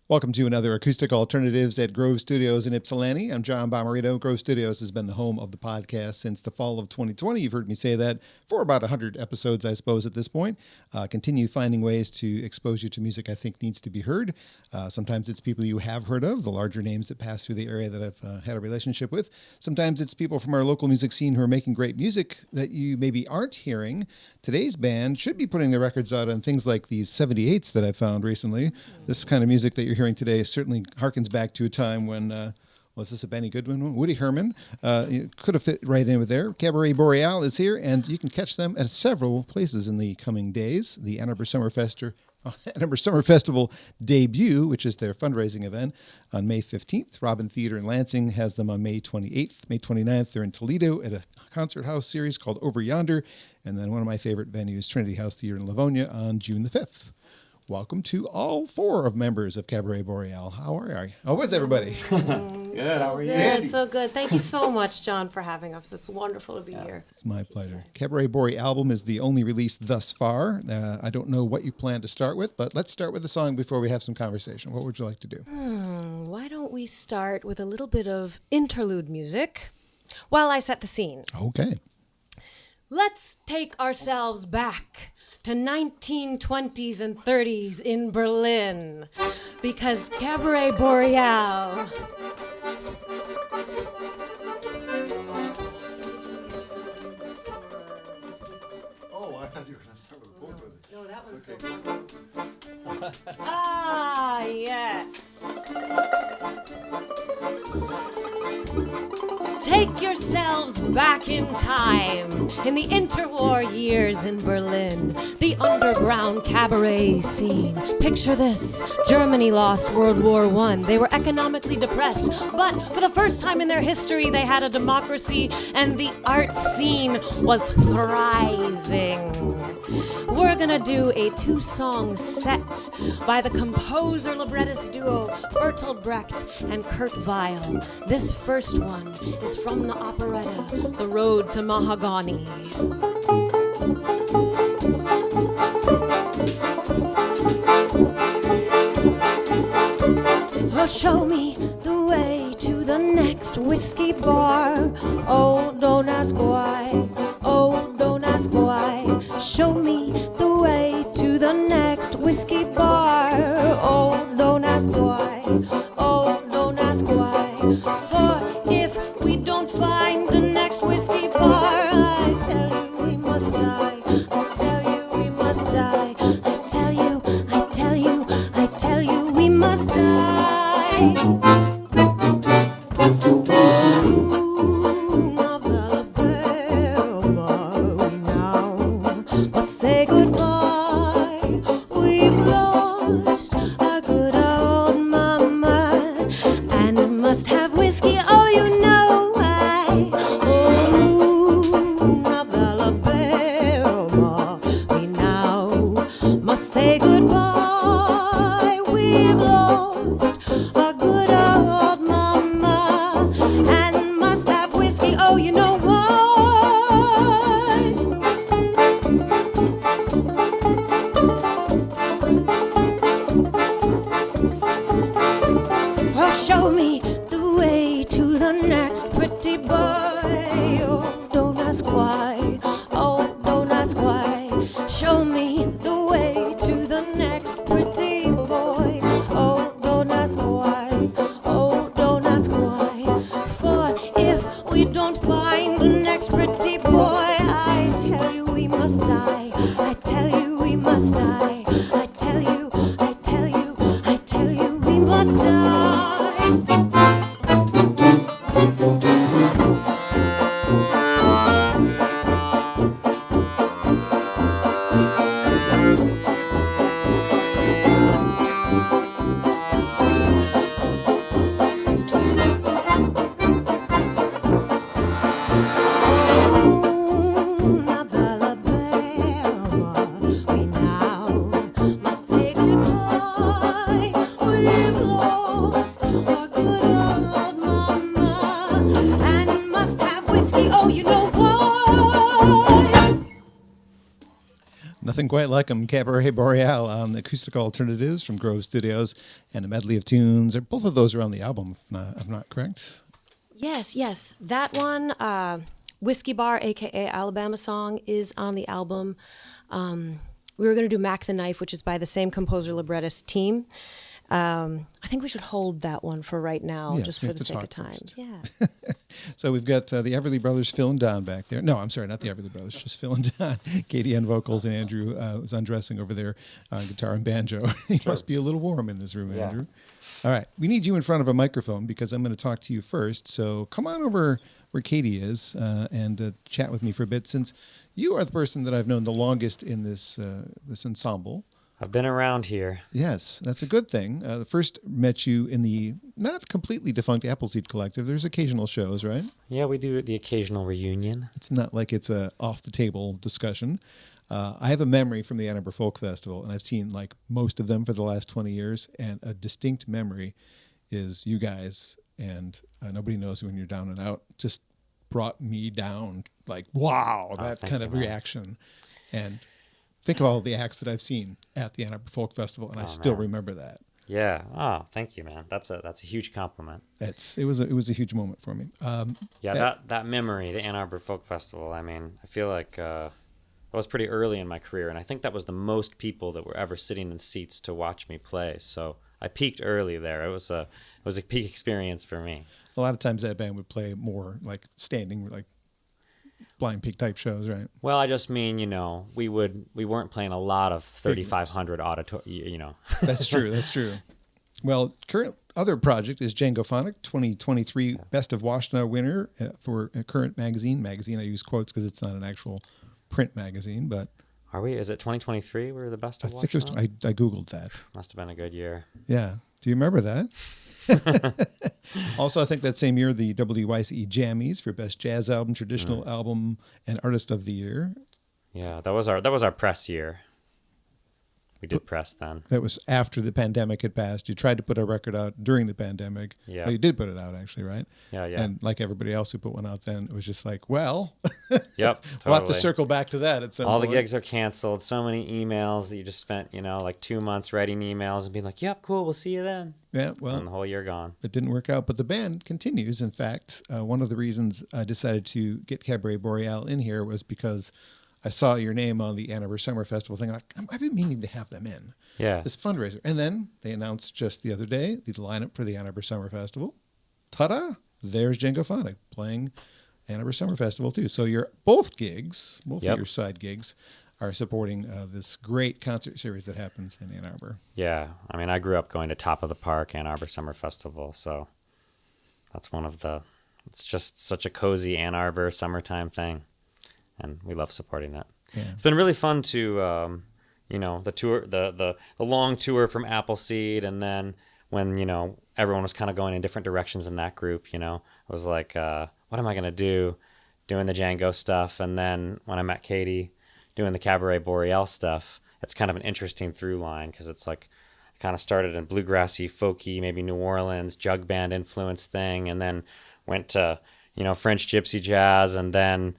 Welcome to another Acoustic Alternatives at Grove Studios in Ypsilanti. I'm John Bommarito. Grove Studios has been the home of the podcast since the fall of 2020. You've heard me say that for about 100 episodes, I suppose, at this point. Continue finding ways to expose you to music I think needs to be heard. Sometimes it's people you have heard of, the larger names that pass through the area that I've had a relationship with. Sometimes it's people from our local music scene who are making great music that you maybe aren't hearing. Today's band should be putting their records out on things like these 78s that I found recently. This kind of music that you're hearing today certainly harkens back to a time when, was this a Benny Goodman one? Woody Herman. You could have fit right in with there. Cabaret Boreale is here, and you can catch them at several places in the coming days. The Ann Arbor Summer Festival debut, which is their fundraising event, on May 15th. Robin Theater in Lansing has them on May 28th. May 29th, they're in Toledo at a concert house series called Over Yonder. And then one of my favorite venues, Trinity House Theater in Livonia, on June the 5th. Welcome to all four of members of Cabaret Boreale. How are you? How is everybody? Good. How are you? Good, so good. Thank you so much, John, for having us. It's wonderful to be here. It's my pleasure. Cabaret Boreale album is the only release thus far. I don't know what you plan to start with, but let's start with a song before we have some conversation. What would you like to do? Why don't we start with a little bit of interlude music while I set the scene? Okay. Let's take ourselves back to 1920s and 30s in Berlin, because Cabaret Boreale Oh, I thought you were going to start with a quote with it. No, that one's so fun. Ah, yes. Take yourselves back in time, in the interwar years in Berlin, the underground cabaret scene. Picture this, Germany lost World War I. They were economically depressed, but for the first time in their history, they had a democracy, and the art scene was thriving. We're gonna do a two-song set by the composer librettist duo Bertolt Brecht and Kurt Weill. This first one is from the operetta The Road to Mahagani. Oh, show me the way to the next whiskey bar. Oh, don't ask why. Oh, don't ask why. Show me the way to the next whiskey bar. Oh, don't ask why. Oh, don't ask why. For if we don't find the next whiskey bar, I tell you we must die. I tell you we must die. I tell you, I tell you, I tell you we must die. quite like them. Cabaret Boreale on the Acoustic Alternatives from Grove Studios, and a medley of tunes. Both of those are on the album, if I'm not correct. Yes. That one, Whiskey Bar, a.k.a. Alabama Song, is on the album. We were going to do Mack the Knife, which is by the same composer librettist team. I think we should hold that one for right now, just for the sake of time. First. Yeah. So we've got the Everly Brothers, Phil and Don back there. No, I'm sorry, not the Everly Brothers, just Phil and Don. Katie on vocals, and Andrew was undressing over there on guitar and banjo. He must be a little warm in this room, Andrew. All right, we need you in front of a microphone because I'm going to talk to you first. So come on over where Katie is and chat with me for a bit, since you are the person that I've known the longest in this this ensemble. I've been around here. Yes, that's a good thing. The first met you in the not completely defunct Appleseed Collective. There's occasional shows, right? Yeah, we do the occasional reunion. It's not like it's a off-the-table discussion. I have a memory from the Ann Arbor Folk Festival, and I've seen like most of them for the last 20 years, and a distinct memory is you guys, and Nobody Knows When You're Down and Out just brought me down, like, wow, that kind of reaction. And think of all the acts that I've seen at the Ann Arbor Folk Festival, and I still remember that. Yeah. Oh, thank you, man. That's a huge compliment. It was a huge moment for me. That memory, the Ann Arbor Folk Festival. I mean, I feel like I was pretty early in my career, and I think that was the most people that were ever sitting in seats to watch me play. So I peaked early there. It was a peak experience for me. A lot of times that band would play more like standing, like Blind Peak type shows, right? Well, I just mean, we weren't playing a lot of 3,500 auditorium, That's true. That's true. Well, current other project is Djangophonique, 2023 Best of Washtenaw winner for a Current magazine. Magazine, I use quotes because it's not an actual print magazine, but are we? Is it 2023? We're the Best of Washtenaw? I think it was. I googled that. Must have been a good year. Yeah. Do you remember that? Also, I think that same year, the WYCE Jammies for Best Jazz Album, Traditional Album, and Artist of the Year. Yeah, that was our press year. We did press then. That was after the pandemic had passed. You tried to put a record out during the pandemic. Yeah. Well, you did put it out, actually, right? Yeah. And like everybody else who put one out then, it was just like, well, yep, totally. We'll have to circle back to that at some point. All the gigs are canceled. So many emails that you just spent, like 2 months writing emails and being like, yep, cool, we'll see you then. Yeah, well. And the whole year gone. It didn't work out, but the band continues. In fact, one of the reasons I decided to get Cabaret Boreale in here was because I saw your name on the Ann Arbor Summer Festival thing. I've been meaning to have them in. Yeah. This fundraiser. And then they announced just the other day the lineup for the Ann Arbor Summer Festival. Ta-da! There's Djangophonique playing Ann Arbor Summer Festival too. So both gigs, both of your side gigs, are supporting this great concert series that happens in Ann Arbor. Yeah. I mean, I grew up going to Top of the Park, Ann Arbor Summer Festival. So that's it's just such a cozy Ann Arbor summertime thing. And we love supporting it. Yeah. It's been really fun to, the tour, the long tour from Appleseed, and then when everyone was kind of going in different directions in that group, I was like, what am I gonna do, doing the Django stuff, and then when I met Katie, doing the Cabaret Boreale stuff, it's kind of an interesting through line because it's like I kind of started in bluegrassy, folky, maybe New Orleans jug band influence thing, and then went to French gypsy jazz, and then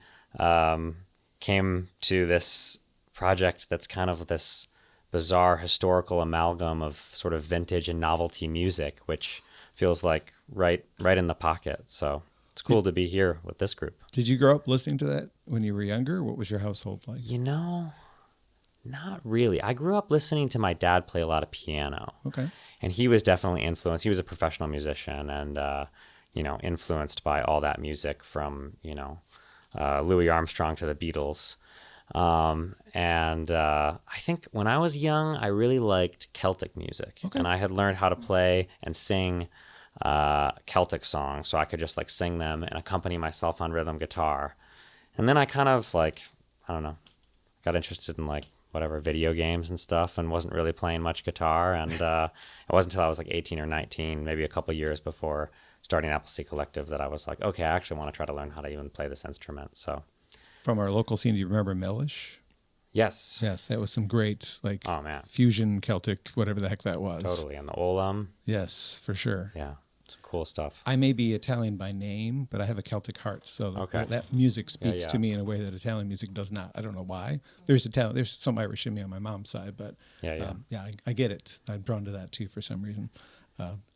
came to this project that's kind of this bizarre historical amalgam of sort of vintage and novelty music, which feels like right in the pocket. So it's cool to be here with this group. Did you grow up listening to that when you were younger? What was your household like? Not really. I grew up listening to my dad play a lot of piano. Okay. And he was definitely influenced. He was a professional musician and, influenced by all that music from, Louis Armstrong to the Beatles. I think when I was young, I really liked Celtic music. Okay. And I had learned how to play and sing Celtic songs, so I could just like sing them and accompany myself on rhythm guitar. And then I kind of got interested in whatever video games and stuff, and wasn't really playing much guitar. And it wasn't until I was 18 or 19, maybe a couple years before starting Appleseed Collective, that I was like, okay, I actually want to try to learn how to even play this instrument. So, from our local scene, do you remember Mellish? Yes. Yes, that was some great oh man, fusion Celtic, whatever the heck that was. Totally, and the Olam. Yes, for sure. Yeah. Some cool stuff. I may be Italian by name, but I have a Celtic heart. So Okay. that music speaks yeah. to me in a way that Italian music does not. I don't know why. There's some Irish in me on my mom's side, but Yeah. I get it. I'm drawn to that too for some reason,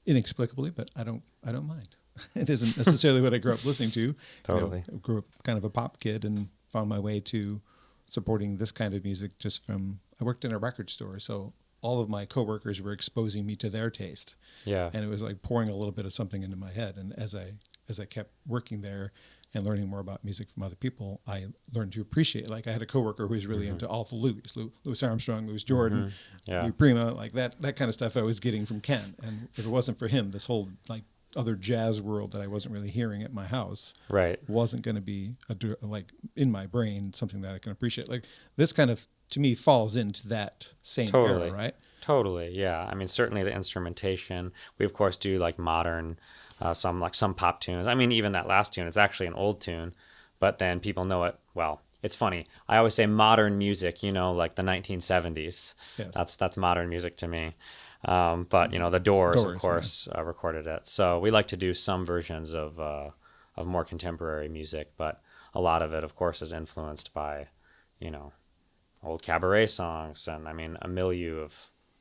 inexplicably, but I don't mind. It isn't necessarily what I grew up listening to. Totally. I grew up kind of a pop kid and found my way to supporting this kind of music just from. I worked in a record store, so all of my coworkers were exposing me to their taste. Yeah. And it was like pouring a little bit of something into my head. And as I kept working there and learning more about music from other people, I learned to appreciate it. Like I had a coworker who was really into all the Louis Armstrong, Louis Jordan, Yeah. Lou Prima, like that kind of stuff I was getting from Ken. And if it wasn't for him, this whole like other jazz world that I wasn't really hearing at my house Right. wasn't going to be like in my brain, something that I can appreciate. Like this kind of, to me, falls into that same Totally. era, right? Totally, yeah. I mean, certainly the instrumentation. We of course do like modern, some pop tunes. I mean, even that last tune, it's actually an old tune, but then people know it. Well, it's funny. I always say modern music. Like the 1970s. Yes. That's modern music to me. But the Doors of course, recorded it. So we like to do some versions of more contemporary music, but a lot of it, of course, is influenced by, old cabaret songs, and I mean a milieu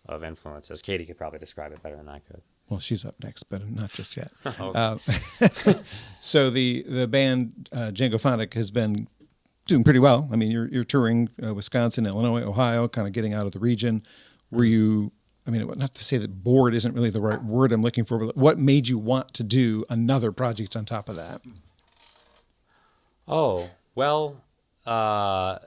of influences. Katie could probably describe it better than I could. Well, she's up next, but not just yet. Okay. So the band Djangophonique has been doing pretty well. I mean, you're touring Wisconsin, Illinois, Ohio, kind of getting out of the region. Were you? I mean, not to say that bored isn't really the right word I'm looking for, but what made you want to do another project on top of that? Oh, well, I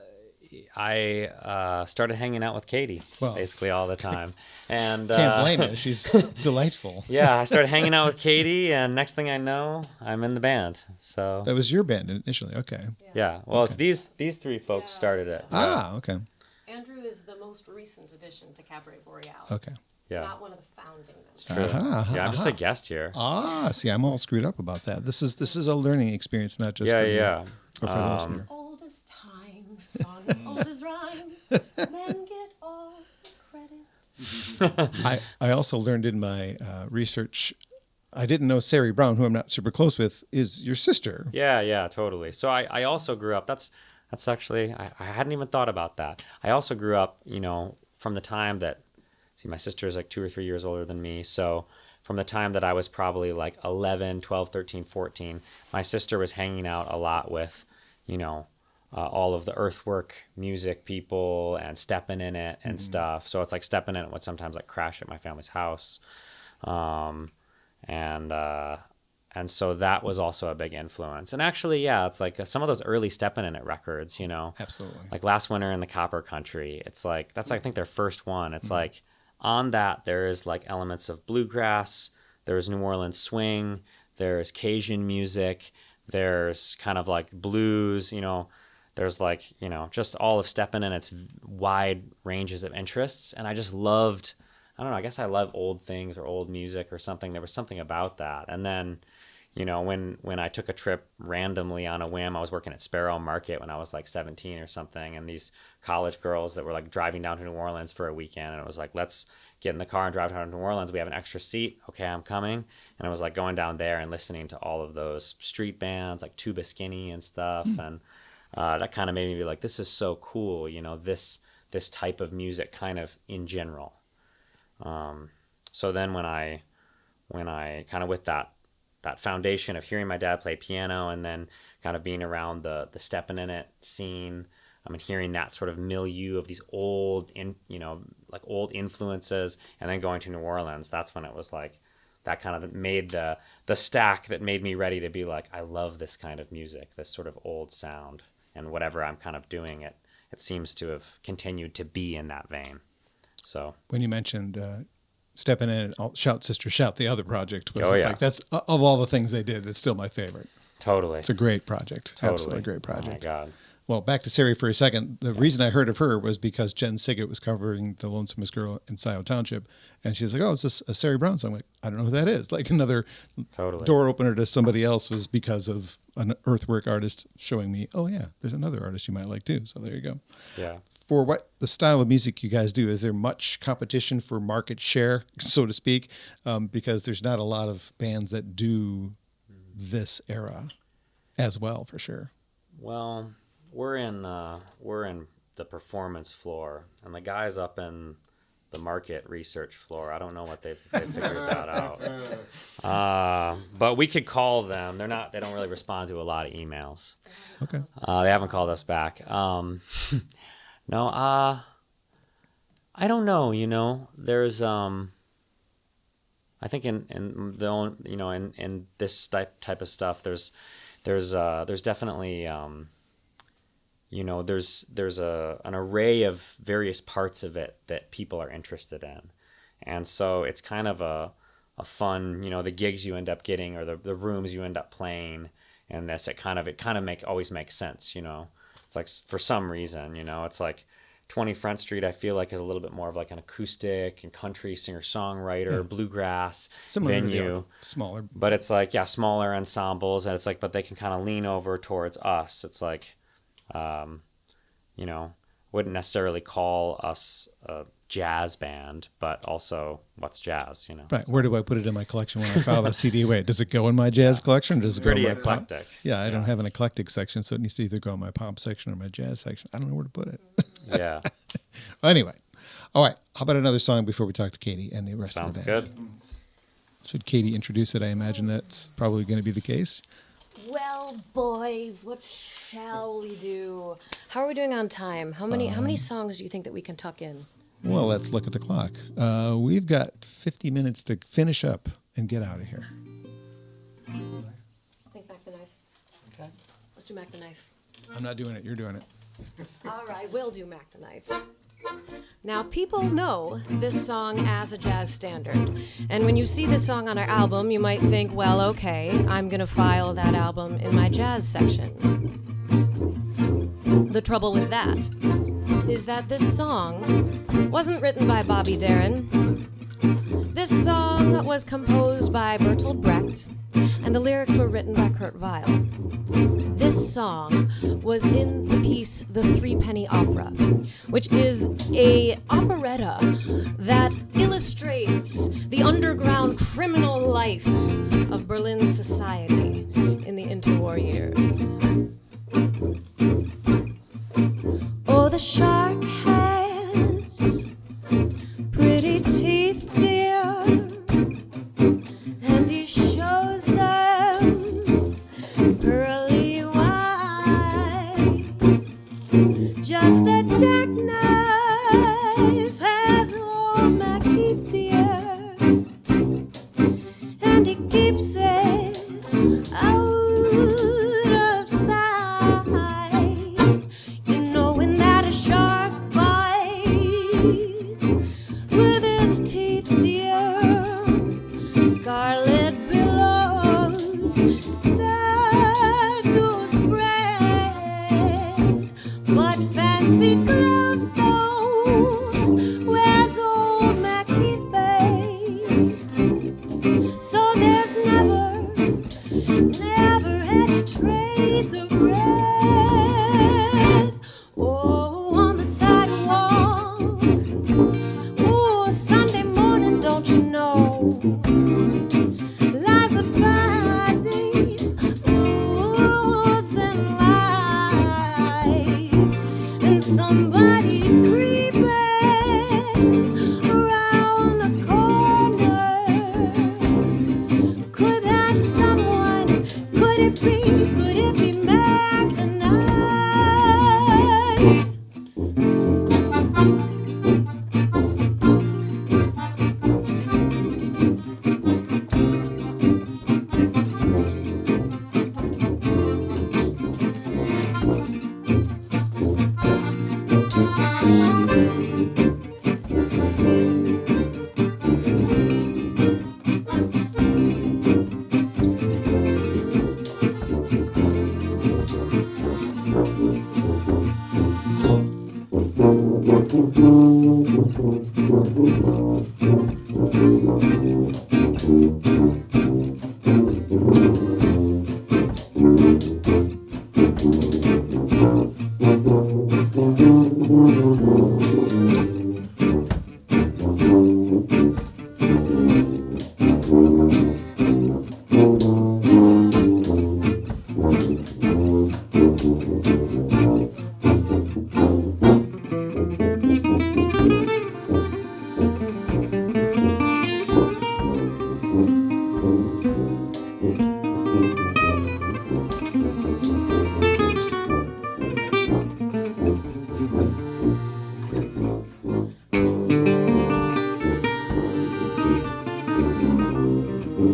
started hanging out with Katie basically all the time. And can't blame her. She's delightful. Yeah, I started hanging out with Katie, and next thing I know, I'm in the band. So that was your band initially. Okay. Yeah. Well, it's these three folks started it. Ah, okay. Andrew is the most recent addition to Cabaret Boreale. Okay. Yeah. Not one of the founding members. True. Yeah, I'm just a guest here. See, I'm all screwed up about that. This is a learning experience, not just for me, yeah. or for the listener. Old as time, song as old as rhyme, men get all the credit. I also learned in my research, I didn't know Sari Brown, who I'm not super close with, is your sister. Yeah, totally. So I also grew up, that's actually, I hadn't even thought about that. I also grew up, from the time that, my sister is like 2 or 3 years older than me. So from the time that I was probably like 11, 12, 13, 14, my sister was hanging out a lot with, all of the earthwork music people and stepping in it and stuff. So it's like stepping in it would sometimes like crash at my family's house. And so that was also a big influence. And actually, yeah, it's like some of those early Steppin' In It records, Absolutely. like Last Winter in the Copper Country. It's like, that's I think their first one. It's like on that there is like elements of bluegrass, there's New Orleans swing, there's Cajun music, there's kind of like blues, there's like, just all of Steppin' In It's wide ranges of interests. And I just loved, I don't know, I guess I love old things or old music or something. There was something about that. And then, when I took a trip randomly on a whim, I was working at Sparrow Market when I was like 17 or something, and these college girls that were like driving down to New Orleans for a weekend, and it was like, let's get in the car and drive down to New Orleans. We have an extra seat. Okay, I'm coming. And I was like going down there and listening to all of those street bands like Tuba Skinny and stuff, and that kind of made me be like, this is so cool, this type of music kind of in general. So then when I kind of with that foundation of hearing my dad play piano and then kind of being around the Steppin' In It scene, and hearing that sort of milieu of these old influences, and then going to New Orleans, that's when it was like, that kind of made the stack that made me ready to be like, I love this kind of music, this sort of old sound, and whatever I'm kind of doing, it seems to have continued to be in that vein. So when you mentioned Steppin' In It, Shout Sister Shout, the other project was yeah. like, that's of all the things they did, it's still my favorite. Totally. It's a great project. Totally. Absolutely great project. Oh my God. Well, back to Sari for a second. The reason I heard of her was because Jen Siggett was covering The Lonesomest Girl in Scioto Township. And she's like, oh, is this a Sari Brown song? I'm like, I don't know who that is. Like another door opener to somebody else was because of an earthwork artist showing me, oh, yeah, there's another artist you might like too. So there you go. Yeah. for what the style of music you guys do, is there much competition for market share, so to speak? Because there's not a lot of bands that do this era as well, for sure. Well, we're in the performance floor, and the guys up in the market research floor, I don't know what they figured that out. But we could call them. They don't really respond to a lot of emails. Okay. They haven't called us back. No, I don't know. You know, there's I think in this type of stuff, there's definitely you know, there's an array of various parts of it that people are interested in, and so it's kind of a fun, you know, the gigs you end up getting or the rooms you end up playing, and this it kind of always makes sense, you know. It's like, for some reason, you know, it's like 20 Front Street, I feel like, is a little bit more of like an acoustic and country singer-songwriter, bluegrass Similar venue. Smaller. But it's like, smaller ensembles, and it's like, but they can kind of lean over towards us. It's like, you know, wouldn't necessarily call us a jazz band, but also, what's jazz, you know? Right. So, where do I put it in my collection when I file that CD away? Does it go in my jazz collection, or does it go in my eclectic. Pop? Yeah, I don't have an eclectic section, so it needs to either go in my pop section or my jazz section. I don't know where to put it. Yeah. Well, anyway. All right. How about another song before we talk to Katie and the rest Sounds of the band? good. Should Katie introduce it? I imagine that's probably going to be the case. Well, boys, what shall we do? How are we doing on time? How many songs do you think that we can tuck in? Well, let's look at the clock. We've got 50 minutes to finish up and get out of here. I think Mack the Knife. Okay. Let's do Mack the Knife. I'm not doing it. You're doing it. All right, we'll do Mack the Knife. Now, people know this song as a jazz standard. And when you see this song on our album, you might think, well, okay, I'm going to file that album in my jazz section. The trouble with that is that this song wasn't written by Bobby Darin. This song was composed by Bertolt Brecht, and the lyrics were written by Kurt Weill. This song was in the piece The Threepenny Opera, which is a operetta that illustrates the underground criminal life of Berlin society in the interwar years. Oh, the shark has pretty teeth, dear, and he shows them pearly white. Just a jackknife has old Mackie, dear, and he keeps it out of sight. You know, when that a shark bites with his teeth, dear, scarlet billows start to spread. But fancy gloves, though, wears old Mackie, babe. So there's never any trace of red. Oh, on the sidewalk. Oh, Sunday morning, don't you know? Lies the body, oozing life, and somebody's creeping around the corner. Could that someone, could it be Mack the Knife? Oh,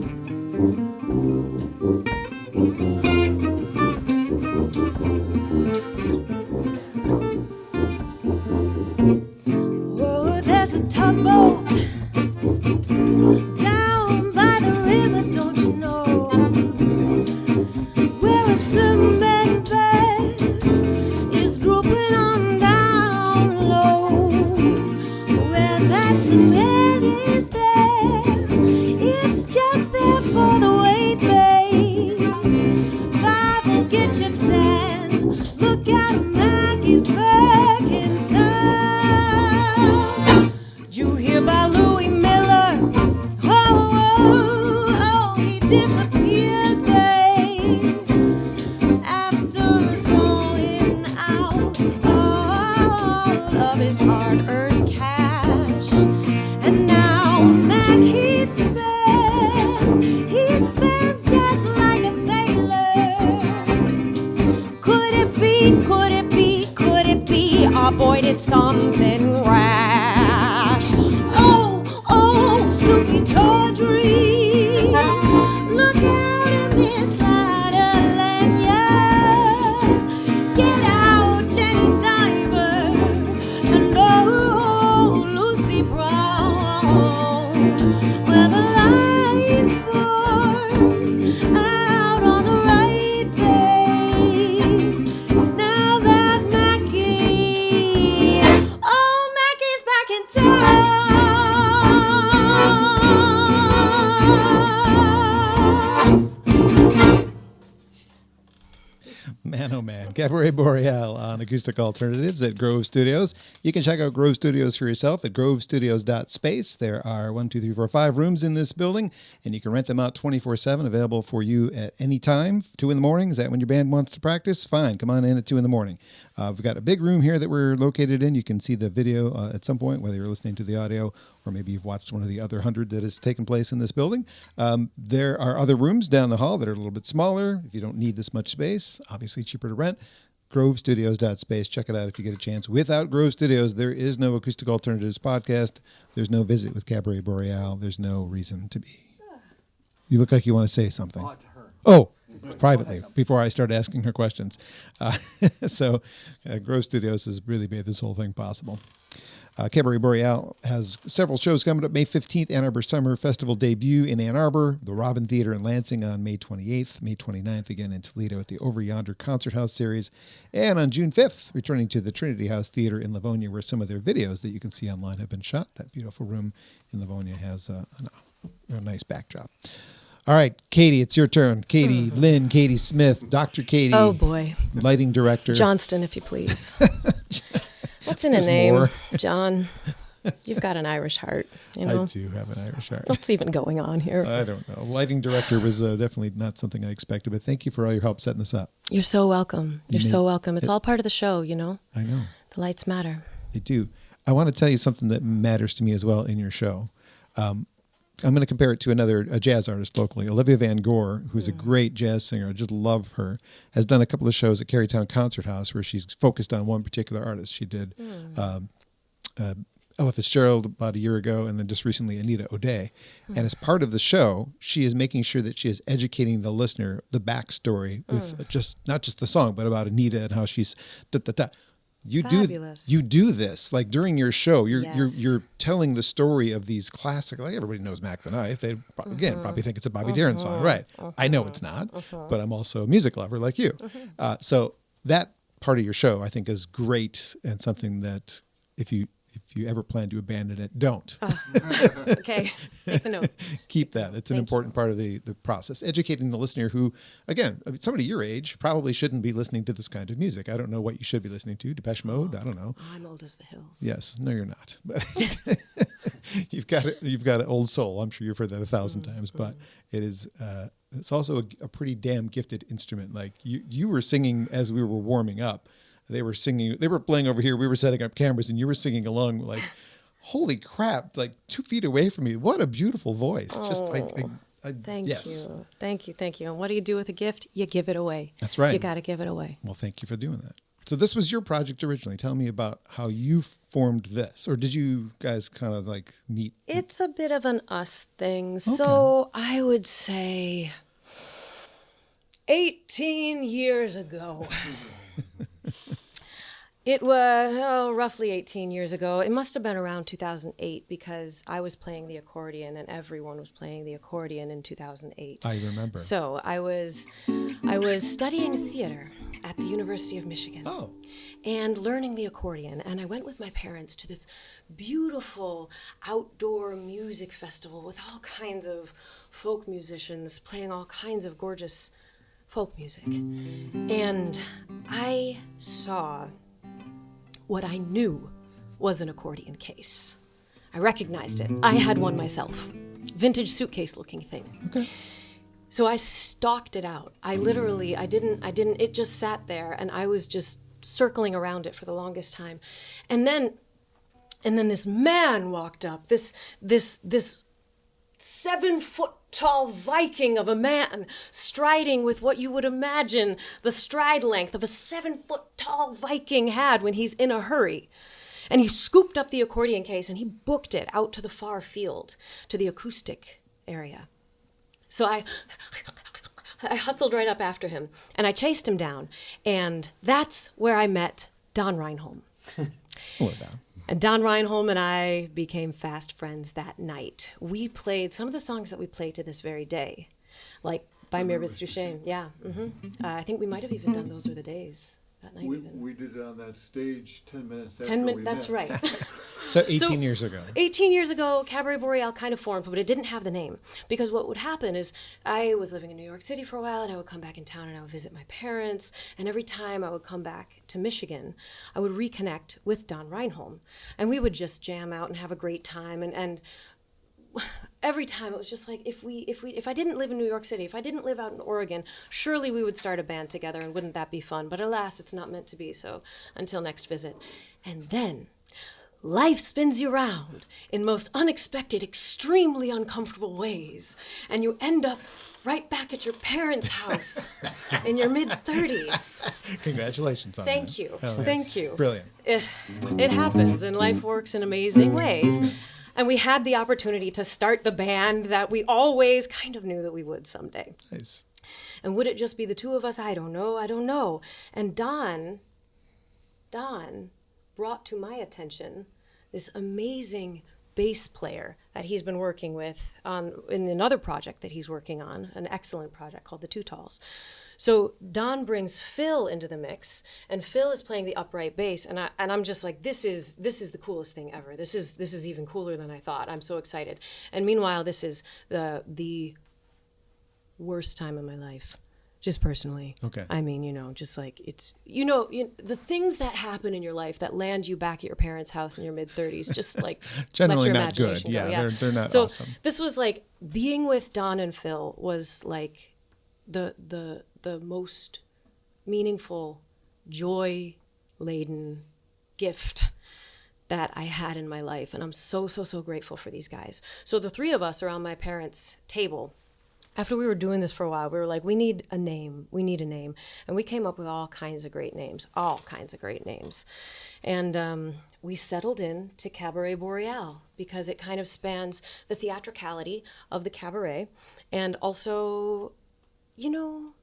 there's a tugboat down by the river, don't you know? Where a Superman bed is drooping on down low. Where that cement is there, it's just there for the wait, babe. 5 will get you 10. Look out, Mackie's back in town. You hear by Louis Miller? Oh, oh, oh, he disappeared, babe. After drawing out all of his hard-earned cash. And now Mack, he spends just like a sailor. Could it be, could it be, could it be? Oh boy, did something rash. Oh, oh, Suki Tawdry. Look out in this Adelanya. Get out, Jenny Diver. And oh, Lucy Brown. Where the light forms out on the right, babe. Now that Mackie, oh, Mackie's back in town. Man, oh man. Cabaret Boreale on Acoustic Alternatives at Grove Studios. You can check out Grove Studios for yourself at grovestudios.space. There are 5 rooms in this building, and you can rent them out 24/7, available for you at any time. 2 in the morning, is that when your band wants to practice? Fine, come on in at 2 in the morning. We've got a big room here that we're located in. You can see the video at some point, whether you're listening to the audio or maybe you've watched one of the other 100 that has taken place in this building. There are other rooms down the hall that are a little bit smaller. If you don't need this much space, obviously cheaper to rent. grovestudios.space. Check it out if you get a chance. Without Grove Studios, there is no Acoustic Alternatives podcast. There's no visit with Cabaret Boreale. There's no reason to be. You look like you want to say something. Oh, to her. Oh, privately, before I start asking her questions. So Grove Studios has really made this whole thing possible. Cabaret Boreale has several shows coming up. May 15th, Ann Arbor Summer Festival debut in Ann Arbor, the Robin Theater in Lansing on May 28th, May 29th again in Toledo at the Over Yonder Concert House Series, and on June 5th, returning to the Trinity House Theater in Livonia, where some of their videos that you can see online have been shot. That beautiful room in Livonia has a nice backdrop. All right, Katie, it's your turn. Katie, Lynne, Katie Smith, Dr. Katie. Oh boy. Lighting director. Johnston, if you please. What's in a There's name, more. John? You've got an Irish heart, you know? I do have an Irish heart. What's even going on here? I don't know. Lighting director was definitely not something I expected, but thank you for all your help setting this up. You're so welcome. You're so welcome. It's all part of the show, you know? I know. The lights matter. They do. I want to tell you something that matters to me as well in your show. I'm going to compare it to a jazz artist locally, Olivia Van Gore, who's a great jazz singer. I just love her. Has done a couple of shows at Carytown Concert House where she's focused on one particular artist. She did Ella Fitzgerald about a year ago, and then just recently Anita O'Day. And as part of the show, she is making sure that she is educating the listener the backstory with not just the song, but about Anita and how she's da-da-da. Fabulous. You do this like during your show. Yes. You're telling the story of these classic. Like everybody knows Mack the Knife. They probably think it's a Bobby Darin song, right? I know it's not, but I'm also a music lover like you. So that part of your show I think is great and something that if you ever plan to abandon it, don't. Okay, take the note. Keep that. It's an important part of the process. Educating the listener who, again, somebody your age probably shouldn't be listening to this kind of music. I don't know what you should be listening to. Depeche Mode? I don't know. I'm old as the hills. Yes. No, you're not. But you've got an old soul. I'm sure you've heard that 1,000 times, but it is, it's also a pretty damn gifted instrument. Like you were singing as we were warming up. They were singing, they were playing over here. We were setting up cameras and you were singing along like, holy crap, like 2 feet away from me. What a beautiful voice. Just Thank yes. you. Thank you. And what do you do with a gift? You give it away. That's right. You got to give it away. Well, thank you for doing that. So this was your project originally. Tell me about how you formed this, or did you guys kind of like meet? It's a bit of an us thing. So I would say 18 years ago. It was roughly 18 years ago. It must have been around 2008 because I was playing the accordion and everyone was playing the accordion in 2008. I remember. So I was studying theater at the University of Michigan. Oh. And learning the accordion. And I went with my parents to this beautiful outdoor music festival with all kinds of folk musicians playing all kinds of gorgeous folk music. And I saw what I knew was an accordion case. I recognized it. I had one myself. Vintage suitcase looking thing. Okay. So I stalked it out. It just sat there and I was just circling around it for the longest time. And then this man walked up, this 7-foot tall Viking of a man, striding with what you would imagine the stride length of a 7-foot tall Viking had when he's in a hurry. And he scooped up the accordion case and he booked it out to the far field, to the Acoustic area. So I hustled right up after him and I chased him down. And that's where I met Don Reinholm. Hello, Don. And Don Reinholm and I became fast friends that night. We played some of the songs that we play to this very day, like By Mir Bist Du Schön. Yeah. I think we might have even done Those Were the Days that night. We did it on that stage 10 minutes after 10 we minutes, that's met. right. So 18 years ago. 18 years ago, Cabaret Boreale kind of formed, but it didn't have the name. Because what would happen is I was living in New York City for a while, and I would come back in town, and I would visit my parents. And every time I would come back to Michigan, I would reconnect with Don Reinholm. And we would just jam out and have a great time. And every time it was just like, if I didn't live in New York City, if I didn't live out in Oregon, surely we would start a band together, and wouldn't that be fun? But alas, it's not meant to be. So until next visit. And then life spins you around in most unexpected, extremely uncomfortable ways, and you end up right back at your parents' house in your mid-30s. Congratulations on that. Thank you. Oh, Thank you. Brilliant. It happens, and life works in amazing ways. And we had the opportunity to start the band that we always kind of knew that we would someday. Nice. And would it just be the two of us? I don't know. And Don brought to my attention this amazing bass player that he's been working with in another project that he's working on, an excellent project called The Two Talls. So Don brings Phil into the mix, and Phil is playing the upright bass, and I'm just like, this is the coolest thing ever. This is even cooler than I thought. I'm so excited. And meanwhile, this is the worst time in my life. Just personally. Okay. I mean, just like it's, the things that happen in your life that land you back at your parents' house in your mid-30s, just like Generally let your not good. imagination go. Yeah, they're not so awesome. This was like being with Don and Phil was like the most meaningful, joy-laden gift that I had in my life. And I'm so grateful for these guys. So the three of us around my parents' table, after we were doing this for a while, we were like, we need a name. And we came up with all kinds of great names. And we settled in to Cabaret Boreale because it kind of spans the theatricality of the cabaret and also,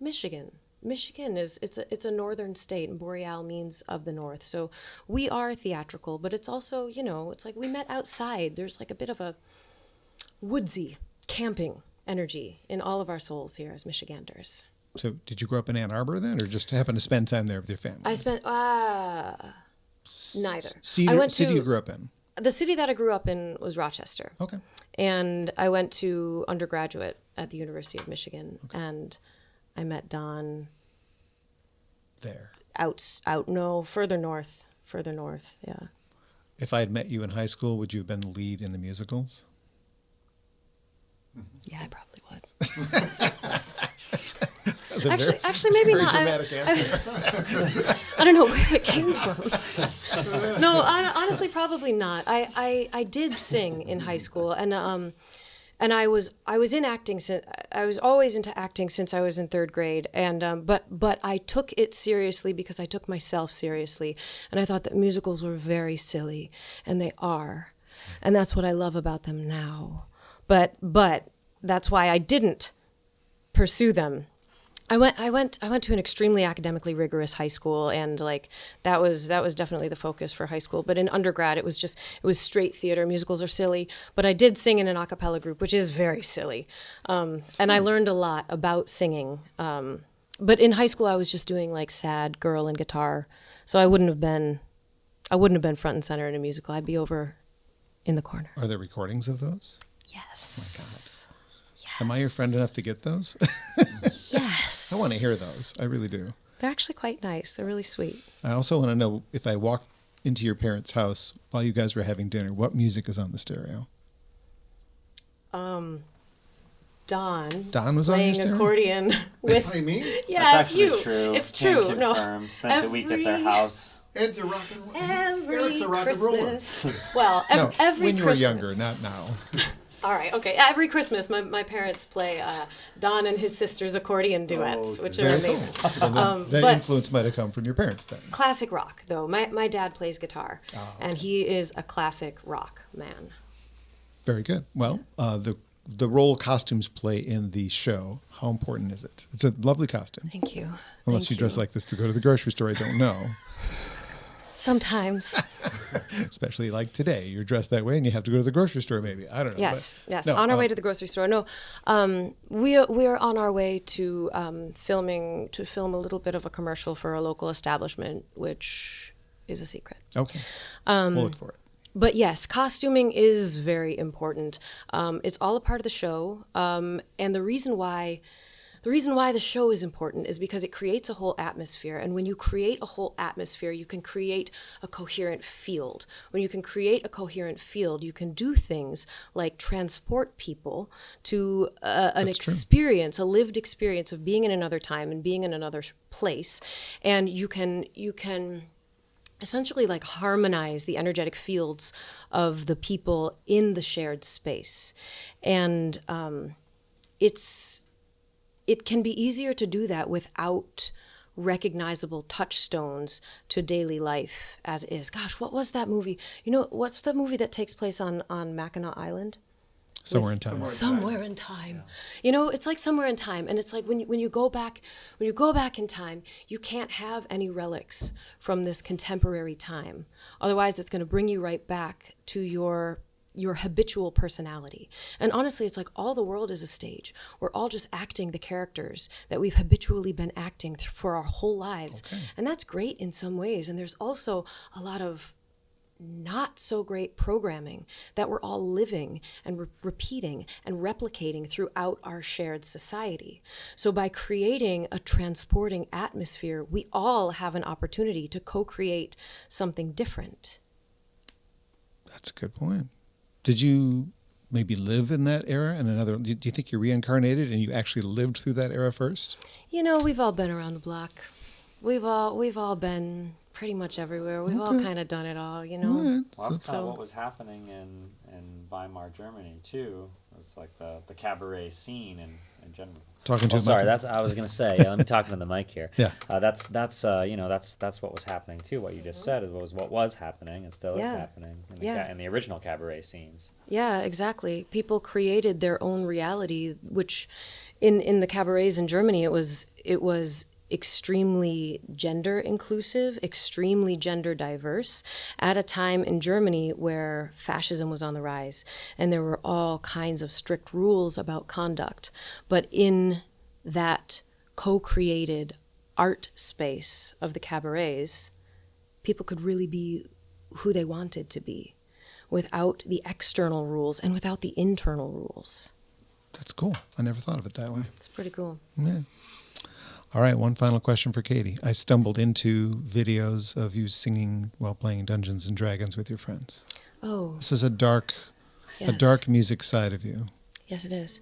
Michigan. Michigan it's a northern state, and Boreale means of the north. So we are theatrical, but it's also, it's like we met outside. There's like a bit of a woodsy camping energy in all of our souls here as Michiganders. So did you grow up in Ann Arbor then, or just happen to spend time there with your family? I spent neither. City you grew up in? The city that I grew up in was Rochester. Okay. And I went to undergraduate at the University of Michigan, and I met Don there. Further north, yeah. If I had met you in high school, would you have been the lead in the musicals? Yeah, I probably would. Actually, maybe very not. dramatic answer. I don't know where it came from. No, honestly, probably not. I did sing in high school, and I was in acting was always into acting since I was in third grade, and but I took it seriously because I took myself seriously, and I thought that musicals were very silly, and they are, and that's what I love about them now. But that's why I didn't pursue them. I went to an extremely academically rigorous high school, and like that was definitely the focus for high school. But in undergrad, it was straight theater. Musicals are silly, but I did sing in an a cappella group, which is very silly, and I learned a lot about singing. But in high school, I was just doing like sad girl and guitar, so I wouldn't have been front and center in a musical. I'd be over in the corner. Are there recordings of those? Yes. Oh my God. Yes. Am I your friend enough to get those? Yes. I want to hear those. I really do. They're actually quite nice. They're really sweet. I also want to know, if I walked into your parents' house while you guys were having dinner, what music is on the stereo? Don was on your playing stereo? accordion with Play me? yeah, That's it's you. actually true. It's Can true. No, confirm. Spent a week at their house. Ed's a rock and roll. every Eric's a rock and roller. Christmas. Well, No, every when you Christmas. were younger, not now. All right, okay. Every Christmas, my parents play Don and his sister's accordion duets, okay. which are Very cool. amazing. Well, then that but- influence might have come from your parents then. Classic rock, though. My dad plays guitar, Oh. and he is a classic rock man. Very good. Well, the role costumes play in the show, how important is it? It's a lovely costume. Thank you. Unless Thank you dress like this to go to the grocery store, I don't know. Sometimes. Especially like today, you're dressed that way and you have to go to the grocery store maybe. I don't know. Yes, but, yes. no, On our way to the grocery store. No, we are on our way to film a little bit of a commercial for a local establishment, which is a secret. Okay. We'll look for it. But yes, costuming is very important. It's all a part of the show, and the reason why the show is important is because it creates a whole atmosphere. And when you create a whole atmosphere, you can create a coherent field. When you can create a coherent field, you can do things like transport people to an experience, a lived experience of being in another time and being in another place. And you can essentially like harmonize the energetic fields of the people in the shared space. And it can be easier to do that without recognizable touchstones to daily life as it is. Gosh, what was that movie? You know, what's the movie that takes place on Mackinac Island? Somewhere in time. Somewhere in time. You know, it's like somewhere in time, and it's like when you go back in time, you can't have any relics from this contemporary time. Otherwise, it's going to bring you right back to your habitual personality. And honestly, it's like all the world is a stage. We're all just acting the characters that we've habitually been acting for our whole lives. Okay. And that's great in some ways. And there's also a lot of not so great programming that we're all living and repeating and replicating throughout our shared society. So by creating a transporting atmosphere, we all have an opportunity to co-create something different. That's a good point. Did you maybe live in that era and another? Do you think you're reincarnated and you actually lived through that era first? You know, we've all been around the block. We've all been pretty much everywhere. We've all kind of done it all, you know. Right. Well, that's kind of what was happening in Weimar, Germany too. It's like the cabaret scene in general. Talking to sorry, I was going to say. Let me talk into the mic here. Yeah. That's what was happening too. What you just said was what was happening and still is happening in the original cabaret scenes. Yeah, exactly. People created their own reality, which in the cabarets in Germany, it was extremely gender inclusive, extremely gender diverse, at a time in Germany where fascism was on the rise and there were all kinds of strict rules about conduct. But in that co-created art space of the cabarets, people could really be who they wanted to be without the external rules and without the internal rules. That's cool. I never thought of it that way. It's pretty cool. Yeah. All right, one final question for Katie. I stumbled into videos of you singing while playing Dungeons and Dragons with your friends. Oh. This is a dark music side of you. Yes, it is.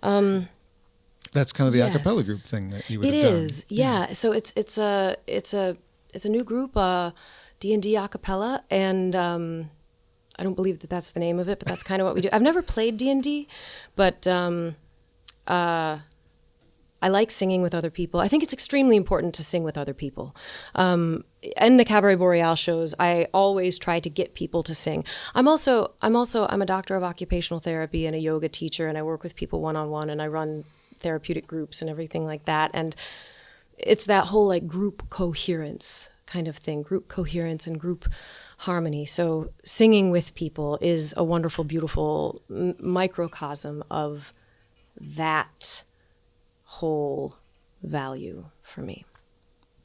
That's kind of the a cappella group thing that you would have done. It is, yeah. So it's a new group, D&D a cappella, and I don't believe that that's the name of it, but that's kind of what we do. I've never played D&D, but I like singing with other people. I think it's extremely important to sing with other people. In the Cabaret Boreale shows, I always try to get people to sing. I'm a doctor of occupational therapy and a yoga teacher, and I work with people one-on-one, and I run therapeutic groups and everything like that. And it's that whole like group coherence kind of thing, group coherence and group harmony. So singing with people is a wonderful, beautiful microcosm of that whole value for me.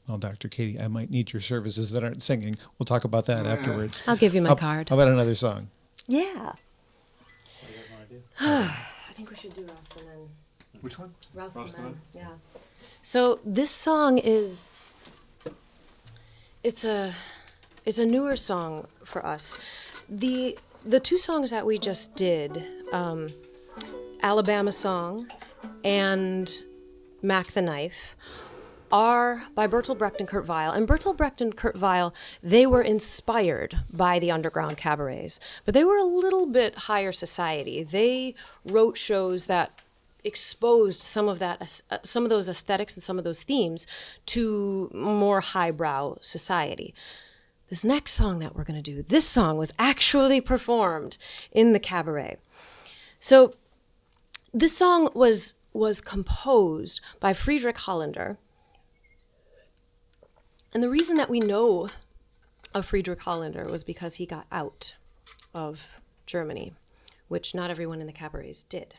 Well, Dr. Katie, I might need your services that aren't singing. We'll talk about that afterwards. I'll give you my card. How about another song? Yeah. I think we should do Rouse and Men. Which one? Rouse and Men. Yeah. So this song is, it's a newer song for us. The two songs that we just did, Alabama Song and Mack the Knife, are by Bertolt Brecht and Kurt Weill. And Bertolt Brecht and Kurt Weill, they were inspired by the underground cabarets, but they were a little bit higher society. They wrote shows that exposed some of those aesthetics and some of those themes to more highbrow society. This next song that we're going to do, this song was actually performed in the cabaret. So this song was composed by Friedrich Hollander. And the reason that we know of Friedrich Hollander was because he got out of Germany, which not everyone in the cabarets did.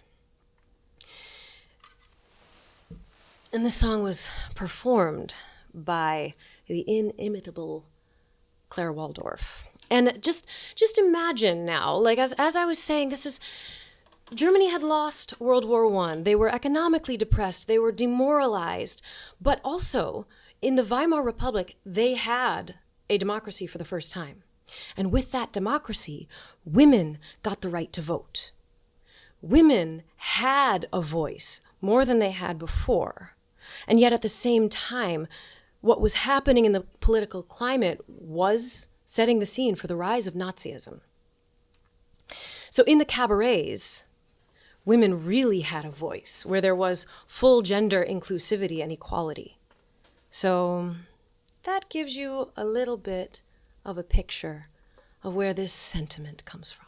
And this song was performed by the inimitable Claire Waldorf. And just imagine now, like as I was saying, Germany had lost World War I. They were economically depressed. They were demoralized. But also, in the Weimar Republic, they had a democracy for the first time. And with that democracy, women got the right to vote. Women had a voice more than they had before. And yet at the same time, what was happening in the political climate was setting the scene for the rise of Nazism. So in the cabarets, women really had a voice where there was full gender inclusivity and equality. So that gives you a little bit of a picture of where this sentiment comes from.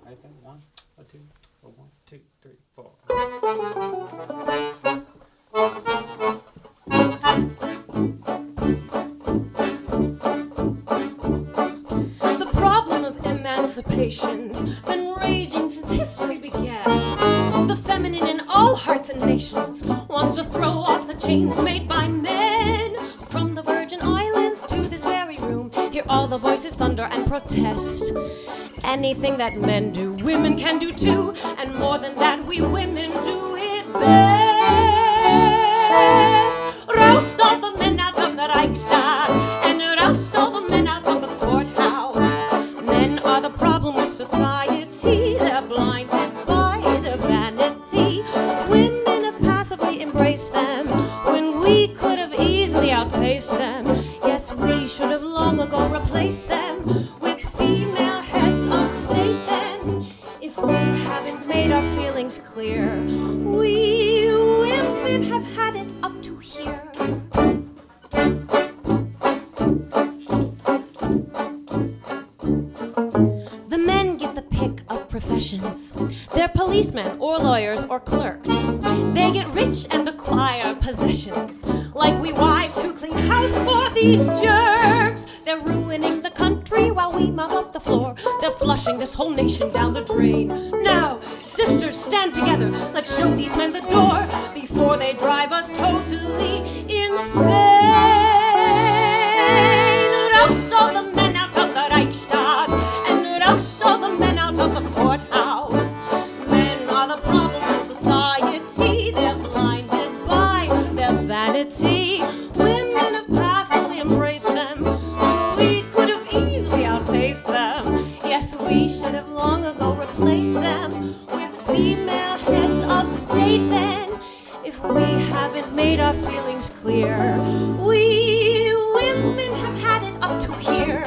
I think 1, 2, 1, 2, 3, 4. The problem of emancipation's been raging since history began. The feminine in all hearts and nations wants to throw off the chains made by men. From the Virgin Islands to this very room, hear all the voices thunder and protest. Anything that men do, women can do too, and more than that, we women do it best. Rouse all the men out of the Reichstag, and rouse all the men out of the courthouse. Men are the problem with society, they're blinded by their vanity. Women have passively embraced them, when we could have easily outpaced them. Yes, we should have long ago replaced them with female heads of state then. If we haven't made our feelings clear, we women have had it up to here. The men get the pick of professions. They're policemen or lawyers or clerks. They get rich and acquire possessions, like we wives who clean house for these jerks. They're ruining the country while we mop up the floor. They're flushing this whole nation down the drain. Now, sisters, stand together. Let's show these men the door before they drive us totally insane. Rouse all the men out of the Reichstag, and rouse all the men out of the courthouse. Men are the problem of society. They're blinded by their vanity. Women have passively embraced them. We could have easily outpaced them. Yes, we should have long ago replaced them with female heads of state then. If we haven't made our feelings clear, we women have had it up to here.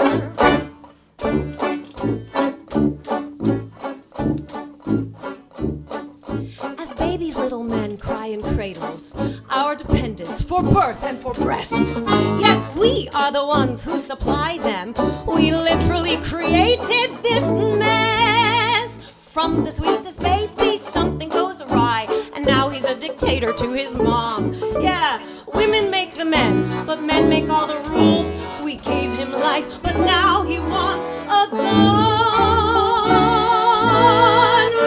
As babies, little men cry in cradles, our dependents for birth and for breast. Yes, we are the ones who supply them. We literally created this mess. From the sweetest baby, something goes awry, and now he's a dictator to his mom. Yeah, women make the men, but men make all the rules. We gave him life, but now he wants a gun.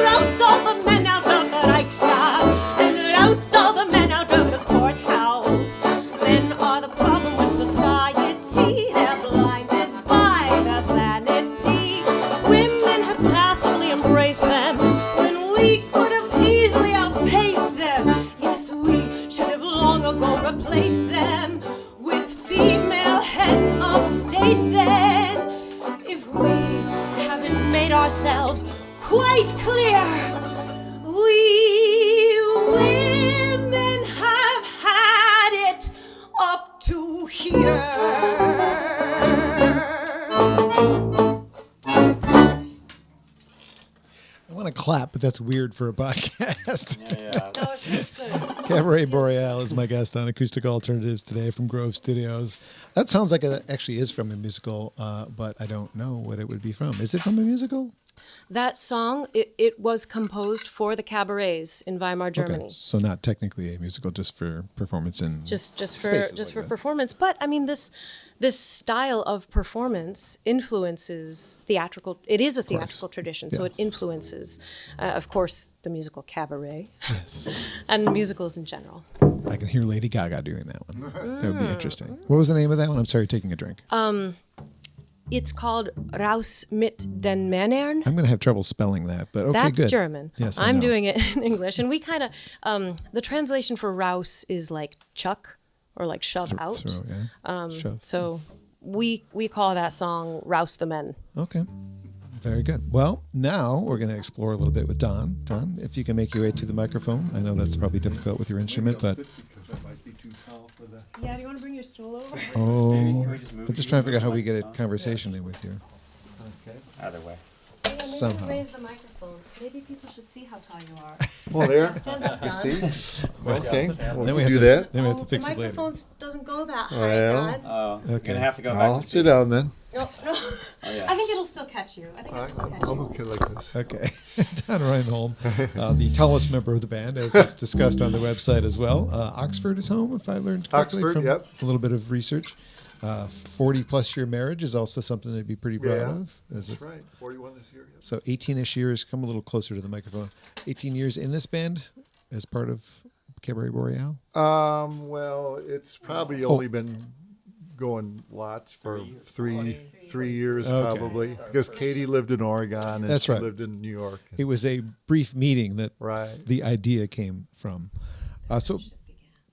Rouse all the men out of the Reichstag, and rouse all the men out of the courthouse. Men are the problem with society. They're blinded by the vanity. Women have passively embraced them when we could have easily outpaced them. Yes, we should have long ago replaced them with female heads of state then. If we haven't made ourselves quite clear, we women have had it up to here. I want to clap, but that's weird for a podcast. Yeah. No, it's good. Cabaret Boreale is my guest on Acoustic Alternatives today from Grove Studios. That sounds like it actually is from a musical, but I don't know what it would be from. Is it from a musical? That song, it was composed for the cabarets in Weimar, Germany. Okay, so not technically a musical, just for performance in Just for spaces just like for that. performance. But I mean, this style of performance influences theatrical. It is a theatrical tradition, so it Yes. influences, of course, the musical cabaret Yes. and musicals in general. I can hear Lady Gaga doing that one. That would be interesting. What was the name of that one? I'm sorry, taking a drink. It's called Raus mit den Männern. I'm going to have trouble spelling that, but okay, That's good. German. Yes, I I'm know. doing it in English, and we kind of the translation for Raus is like chuck or like shove out. Throw, yeah. Shove. So we call that song Rouse the Men. Okay. Very good. Well, now we're going to explore a little bit with Don. Don, if you can make your way to the microphone. I know that's probably difficult with your instrument, but Because that might be too tall for that. Yeah, do you want to bring your stool over? I'm just trying to figure out how we get a conversation in with you. Okay. Either way. Somehow. Raise the microphone. Maybe people should see how tall you are. Well, there. Stand up, You Don. see? Okay. Then We'll we have do to, that. Then we have to Oh, fix the it later. microphone doesn't go that high, Well. Don. Oh, Okay. you're gonna have to go I'll back. sit down then. No. yeah. I think it'll still catch you. I think it'll still catch I'm you. okay like this. Okay. Don Reinholm, the tallest member of the band, as is discussed on the website as well. Oxford is home, if I learned correctly Oxford, from yep. a little bit of research. 40-plus year marriage is also something to be pretty proud Yeah. of. That's right. 41 this year. Yep. So 18-ish years, come a little closer to the microphone. 18 years in this band as part of Cabaret Boreale? Well, it's probably only been going lots for three years Okay. probably, because Katie lived in Oregon and That's she right. lived in New York. It was a brief meeting that Right. the idea came from. So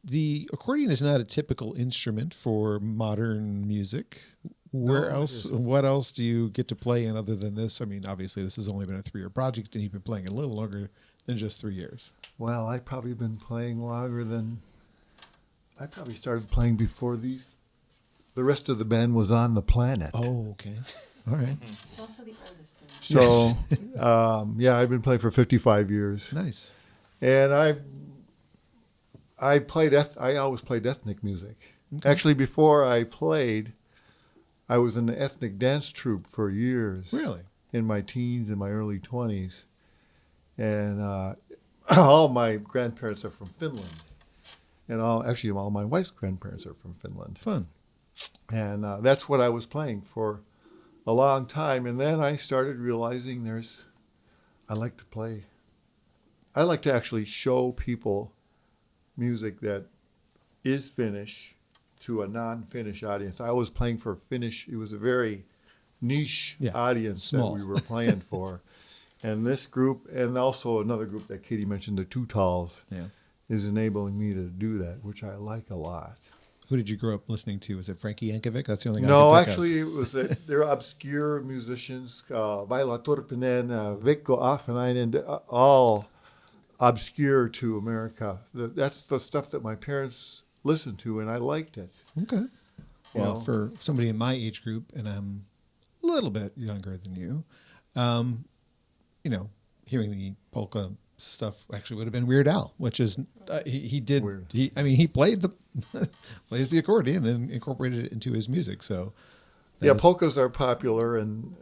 the accordion is not a typical instrument for modern music. Where No, it else? isn't. What else do you get to play in other than this? I mean, obviously, this has only been a 3-year project, and you've been playing a little longer than just 3 years. Well, I've probably been playing longer than I probably started playing before the rest of the band was on the planet. Oh, okay. All right. It's also the oldest one. So, yeah, I've been playing for 55 years, Nice. and I always played ethnic music. Okay. Actually, before I played, I was in the ethnic dance troupe for years. Really? In my teens and my early 20s, and all my grandparents are from Finland, and all my wife's grandparents are from Finland. Fun. And that's what I was playing for a long time. And then I started realizing I like to actually show people music that is Finnish to a non-Finnish audience. I was playing for Finnish. It was a very niche Yeah, audience small. that we were playing for. And this group, and also another group that Katie mentioned, the Two Talls, Yeah. is enabling me to do that, which I like a lot. Who did you grow up listening to? Was it Frankie Yankovic? That's the only guy No, I can think actually, it was they're obscure musicians. Weill, Turpinen, Veikko Ahvenainen, all obscure to America. That's the stuff that my parents listened to, and I liked it. of. Okay. Well, know. for somebody in my age group, and I'm a little bit younger than you, hearing the polka stuff actually would have been Weird Al, which is he did. Weird. He played plays the accordion and incorporated it into his music. So Yeah, polkas are popular, and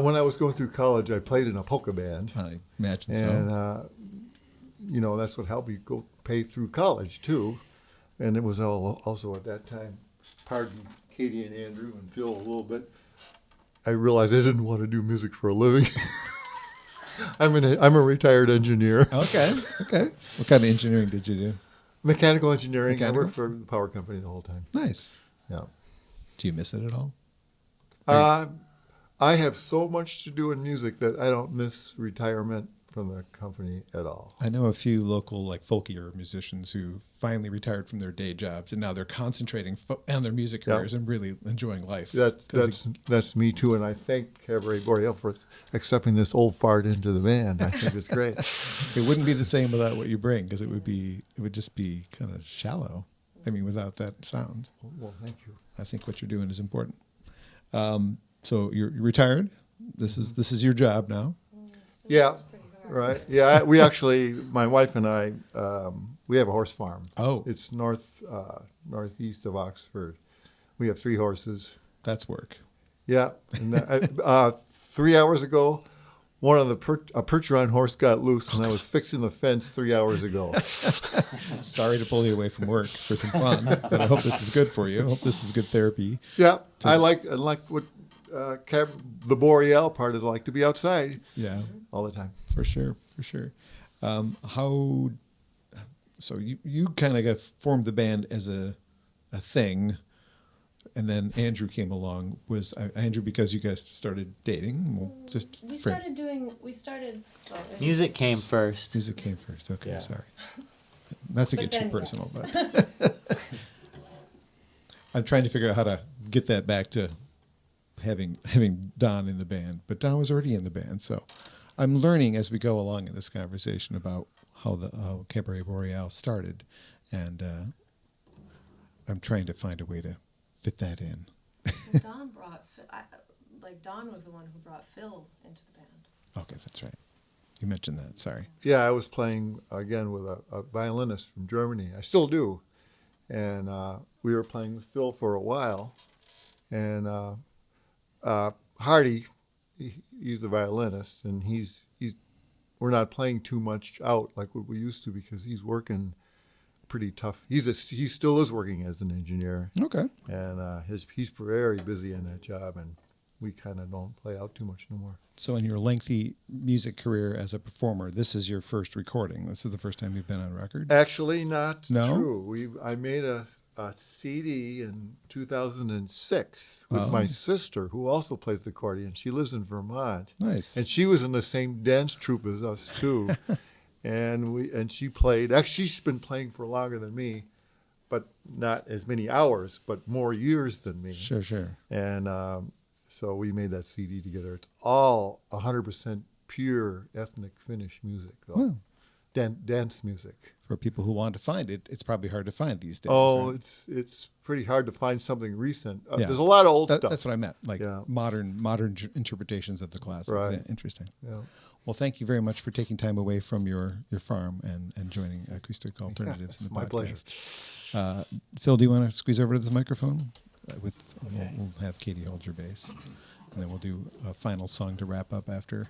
when I was going through college, I played in a polka band, I imagine and so. that's what helped me go pay through college too. And it was also at that time, pardon Katie and Andrew and Phil a little bit, I realized I didn't want to do music for a living. I'm a retired engineer. Okay. What kind of engineering did you do? Mechanical engineering. Mechanical? I worked for the power company the whole time. Nice. Yeah. Do you miss it at all? I have so much to do in music that I don't miss retirement from the company at all. I know a few local, like folkier musicians who finally retired from their day jobs and now they're concentrating on their music careers and really enjoying life. That's me too, and I thank Cabaret Boreale for accepting this old fart into the band. I think it's great. It wouldn't be the same without what you bring, because it would just be kind of shallow. I mean, without that sound. Well, thank you. I think what you're doing is important. So you're retired. This is your job now. Yeah, right. Yeah, we actually, my wife and I, we have a horse farm. Oh. It's northeast of Oxford. We have 3 horses. That's work. Yeah. And 3 hours ago, one of the Percheron horse got loose, and I was fixing the fence 3 hours ago. Sorry to pull you away from work for some fun, but I hope this is good for you. I hope this is good therapy. Yeah, I like what the Boreale part is like, to be outside. Yeah, all the time. For sure. So you kind of formed the band as a thing, and then Andrew came along. Was Andrew because you guys started dating? Music came first. Music came first. Okay, Yeah. Sorry. Not to get too then, personal, yes. but I'm trying to figure out how to get that back to having Don in the band. But Don was already in the band, so I'm learning as we go along in this conversation about how Cabaret Boreale started, and I'm trying to find a way to fit that in. Don Don was the one who brought Phil into the band. Okay, that's right. You mentioned that. Sorry. Yeah, I was playing again with a violinist from Germany. I still do, and we were playing with Phil for a while, and Hardy, he's the violinist, and we're not playing too much out like what we used to, because he's working pretty tough. He still is working as an engineer. Okay. And he's very busy in that job, and we kind of don't play out too much no more. So in your lengthy music career as a performer, this is your first recording. This is the first time you've been on record? Actually, not No? true. I made a CD in 2006 with my sister, who also plays the accordion. She lives in Vermont. Nice. And she was in the same dance troupe as us too. and she played. Actually, she's been playing for longer than me, but not as many hours, but more years than me. Sure. And so we made that CD together. It's all 100% pure ethnic Finnish music, though. Well, dance music. for people who want to find it, it's probably hard to find these days. Oh, right? it's pretty hard to find something recent. Yeah. There's a lot of old stuff. That's what I meant, like Yeah. modern interpretations of the classics. Right. Yeah, interesting. Yeah. Well, thank you very much for taking time away from your farm and joining Acoustic Alternatives in the My podcast. Phil, do you want to squeeze over to this microphone? We'll have Katie hold your bass, and then we'll do a final song to wrap up after.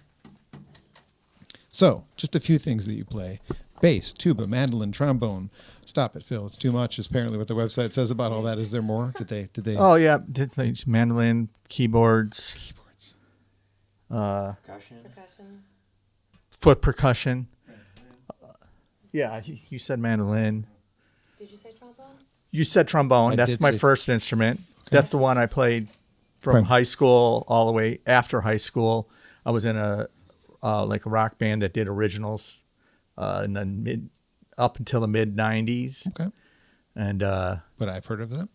So, just a few things that you play: bass, tuba, mandolin, trombone. Stop it, Phil. It's too much. Is apparently what the website says about all that. Is there more? Did they? Oh yeah, it's mandolin, keyboards, Percussion. foot percussion. Yeah, you said mandolin. Did you say trombone? You said trombone. I That's did my say- first instrument. That's the one I played from Prim- high school all the way after high school. I was in a rock band that did originals in the up until the mid '90s, Okay, and but I've heard of them.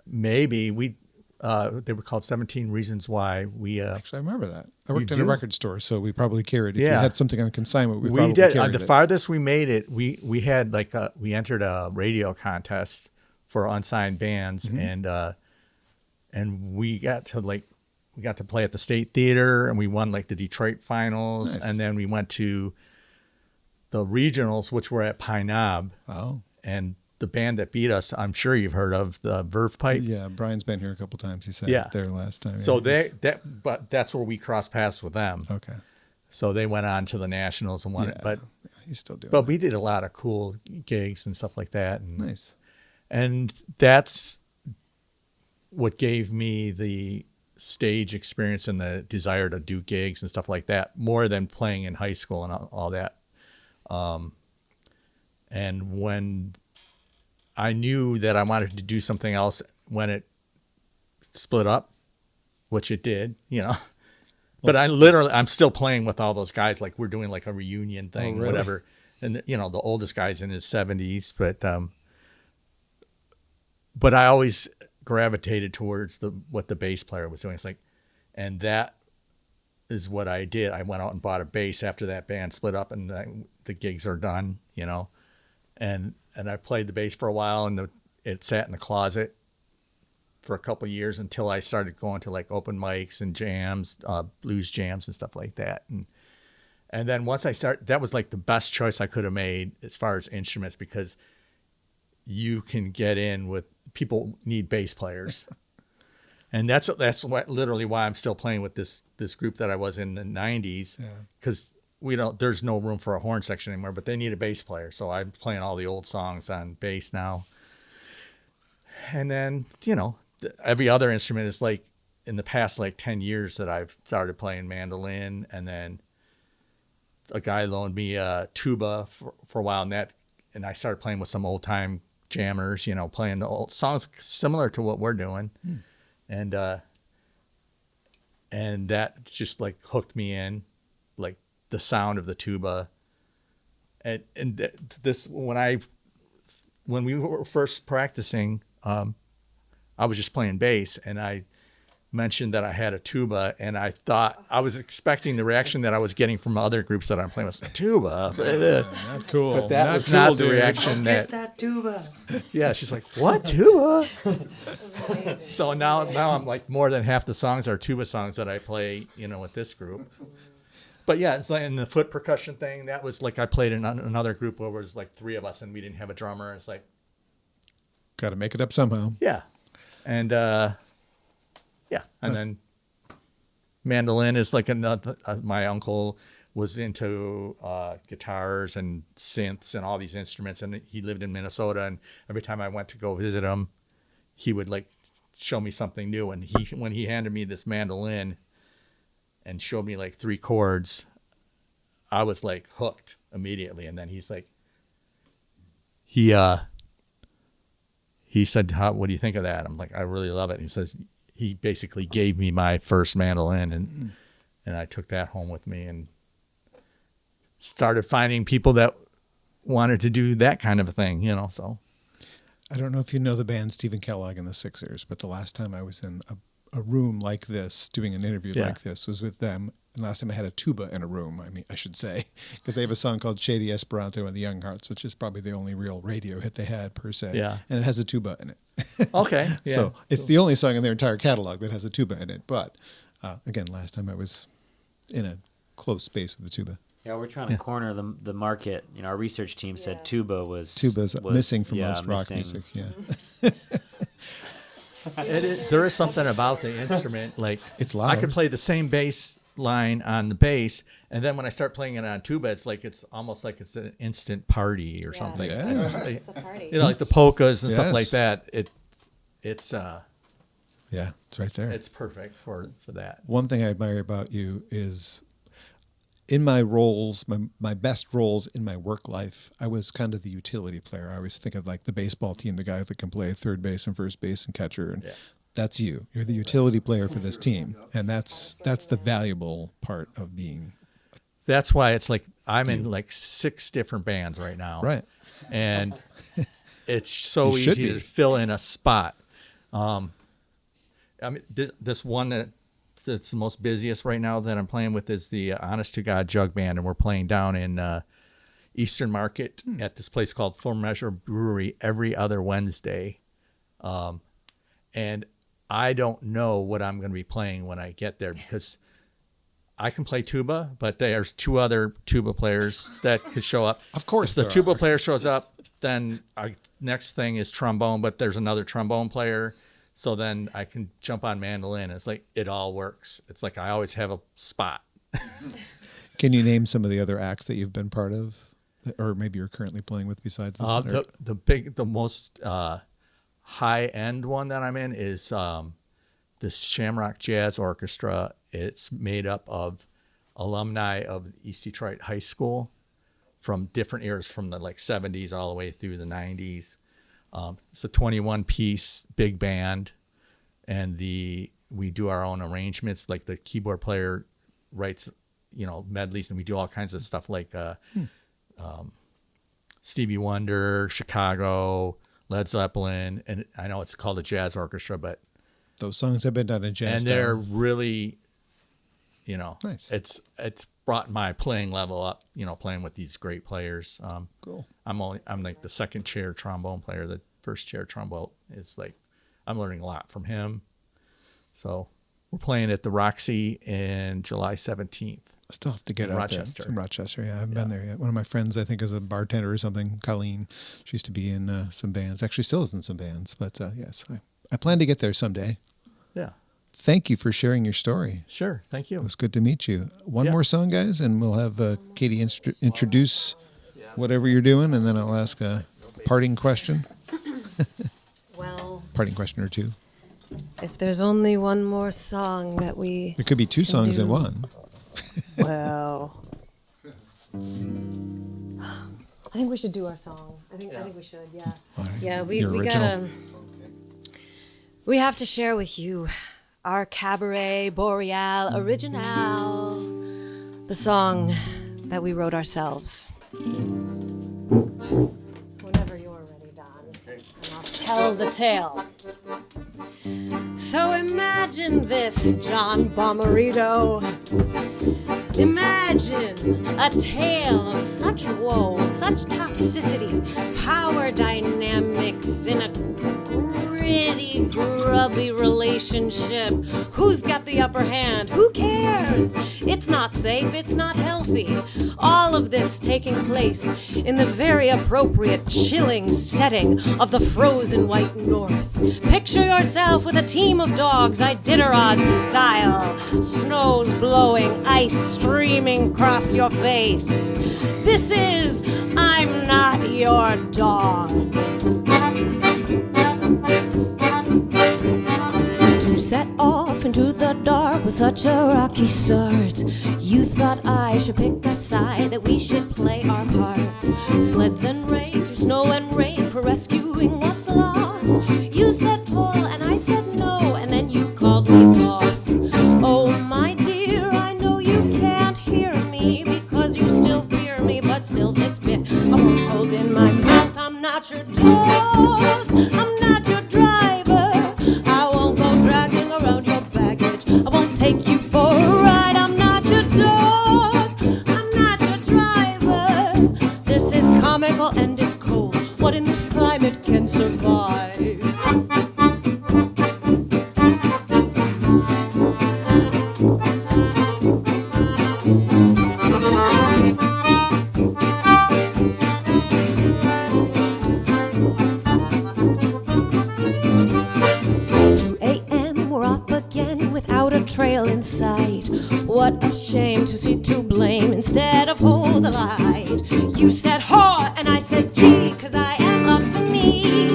maybe they were called 17 Reasons Why. We Actually, I remember that. I worked You in a do? record store, so we probably carried. If you Yeah. had something on consignment, we we probably did carried the it. farthest we made it. We had we entered a radio contest for unsigned bands, and we got to we got to play at the State Theater, and we won like the Detroit finals. Nice. And then we went to the regionals, which were at Pine Knob. Oh. And the band that beat us, I'm sure you've heard of, the Verve Pipe. Yeah, Brian's been here a couple times. He said Yeah. there last time. So Yeah, but that's where we crossed paths with them. okay. So they went on to the nationals and won it. But he's still doing but it. we did a lot of cool gigs and stuff like that. And, Nice. and that's what gave me the stage experience and the desire to do gigs and stuff like that, more than playing in high school and all that. And when I knew that I wanted to do something else when it split up, which it did, you know. But I'm still playing with all those guys. Like we're doing like a reunion thing, really? whatever. And you know, the oldest guy's in his 70s, but I always gravitated towards what the bass player was doing. It's like, and that is what I did. I went out and bought a bass after that band split up, and the gigs are done, you know. And I played the bass for a while, and it sat in the closet for a couple of years until I started going to like open mics and jams, blues jams and stuff like that. And then once that was like the best choice I could have made as far as instruments, because you can get in with people need bass players. And that's literally why I'm still playing with this group that I was in the 90s, because there's no room for a horn section anymore, but they need a bass player. So I'm playing all the old songs on bass now. And then, you know, every other instrument is like in the past, like 10 years that I've started playing mandolin. And then a guy loaned me a tuba for a while, and I started playing with some old time jammers, you know, playing the old songs similar to what we're doing. And that just like hooked me in, like the sound of the tuba. And this, when we were first practicing, I was just playing bass, and I mentioned that I had a tuba, and I thought I was expecting the reaction that I was getting from other groups that I'm playing with. Tuba, Not cool. but that not was cool, not the dude. reaction Get that tuba. Yeah, she's like, what, tuba? So now I'm like, more than half the songs are tuba songs that I play, you know, with this group. But yeah, it's like in the foot percussion thing, that was like I played in another group where it was like three of us and we didn't have a drummer. It's like, Got to make it up somehow. yeah. And and then mandolin is like another. My uncle was into guitars and synths and all these instruments, and he lived in Minnesota. And every time I went to go visit him, he would like show me something new. And when he handed me this mandolin and showed me like 3 chords, I was like hooked immediately. And then he's like, he said, what do you think of that? I'm like, I really love it. He says, he basically gave me my first mandolin, and I took that home with me and started finding people that wanted to do that kind of a thing, you know, so. I don't know if you know the band Stephen Kellogg and the Sixers, but the last time I was in a room like this, doing an interview like this, was with them. And last time I had a tuba in a room, I should say, because they have a song called Shady Esperanto and the Young Hearts, which is probably the only real radio hit they had, per se. Yeah. And it has a tuba in it. Okay. Yeah. So it's the only song in their entire catalog that has a tuba in it. But again, last time I was in a close space with the tuba. Yeah, we're trying to corner the market. You know, our research team said tuba was missing from most rock music. Yeah. There is something about the instrument, like It's loud. I could play the same bass line on the bass, and then when I start playing it on tuba, it's almost like it's an instant party or something. Yeah. It's a party. You know, like the polkas and stuff Yes. like that. It's Yeah, it's right there. it's perfect for that. One thing I admire about you is in my roles, my best roles in my work life, I was kind of the utility player. I always think of like the baseball team, the guy that can play third base and first base and catcher. And that's you. You're the utility player for this team. And that's the valuable part of being. That's why it's like I'm in like 6 different bands right now. Right. And it's so You should easy be. to fill in a spot. I mean, this one that's the most busiest right now that I'm playing with is the Honest to God Jug Band, and we're playing down in Eastern Market at this place called Full Measure Brewery every other Wednesday. And I don't know what I'm going to be playing when I get there, because I can play tuba, but there's 2 other tuba players that could show up. Of course, if the tuba player shows up, then our next thing is trombone, but there's another trombone player. So then I can jump on mandolin. It's like it all works. It's like I always have a spot. Can you name some of the other acts that you've been part of, or maybe you're currently playing with besides this one? The most high end one that I'm in is this Shamrock Jazz Orchestra. It's made up of alumni of East Detroit High School from different eras, from the 70s all the way through the 90s. It's a 21-piece big band, and we do our own arrangements. Like the keyboard player writes, medleys, and we do all kinds of stuff like Stevie Wonder, Chicago, Led Zeppelin, and I know it's called a jazz orchestra, but those songs have been done in jazz. And they're really, nice. It's brought my playing level up, playing with these great players. Cool. I'm like the second chair trombone player. The first chair trombone is I'm learning a lot from him. So we're playing at the Roxy in July 17th. I still have to get in out Rochester. there. It's in Rochester, yeah. I haven't been there yet. One of my friends, I think, is a bartender or something, Colleen. She used to be in some bands. Actually, still is in some bands. But yes, I plan to get there someday. Yeah. Thank you for sharing your story. Sure. Thank you. It was good to meet you. One more song, guys, and we'll have Katie introduce whatever you're doing, and then I'll ask a parting question. Well, parting question or two. if there's only one more song that we... There could be 2 songs do. in one. Well... I think we should do our song. I think we should, yeah. Right. Yeah, we Your original. gotta... We have to share with you our Cabaret Boreale original, the song that we wrote ourselves. Whenever you're ready, Don, and I'll tell the tale. So imagine this, John Bommarito. Imagine a tale of such woe, such toxicity, power dynamics in a gritty, grubby relationship. Who's got the upper hand? Who cares? It's not safe, it's not healthy. All of this taking place in the very appropriate, chilling setting of the frozen white north. Picture yourself with a team of dogs, Iditarod style. Snow's blowing, ice streaming across your face. This is I'm Not Your Dog. To set off into the dark was such a rocky start. You thought I should pick a side, that we should play our parts. Sleds and rain through snow and rain for rescuing what's lost. You said pull and I said no, and then you called me boss. Oh my dear, I know you can't hear me because you still fear me, but still this bit I won't hold in my mouth. I'm not your dog, I'm not your driver. I won't go dragging around your baggage. I won't take you for a ride. I'm not your dog, I'm not your driver. This is comical and it's cold. What in this climate can survive? Trail in sight. What a shame to seek to blame instead of hold the light. You said haw and I said gee, 'cause I am up to me.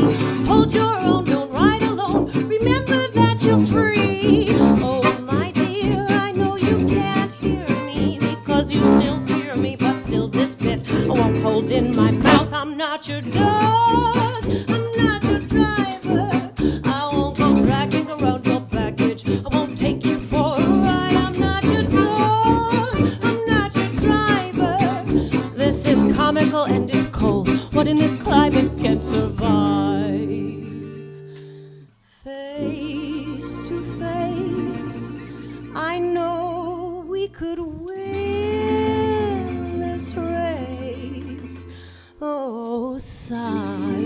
Hold your own, don't ride alone. Remember that you're free. Oh my dear, I know you can't hear me because you still fear me, but still this bit I won't hold in my mouth. I'm not your dog, I'm not your driver. I won't go dragging around your baggage. I won't take you for a ride. I'm not your dog, I'm not your driver. This is comical and it's cold. What in this climate can survive? Face to face, I know we could win this race. Oh, side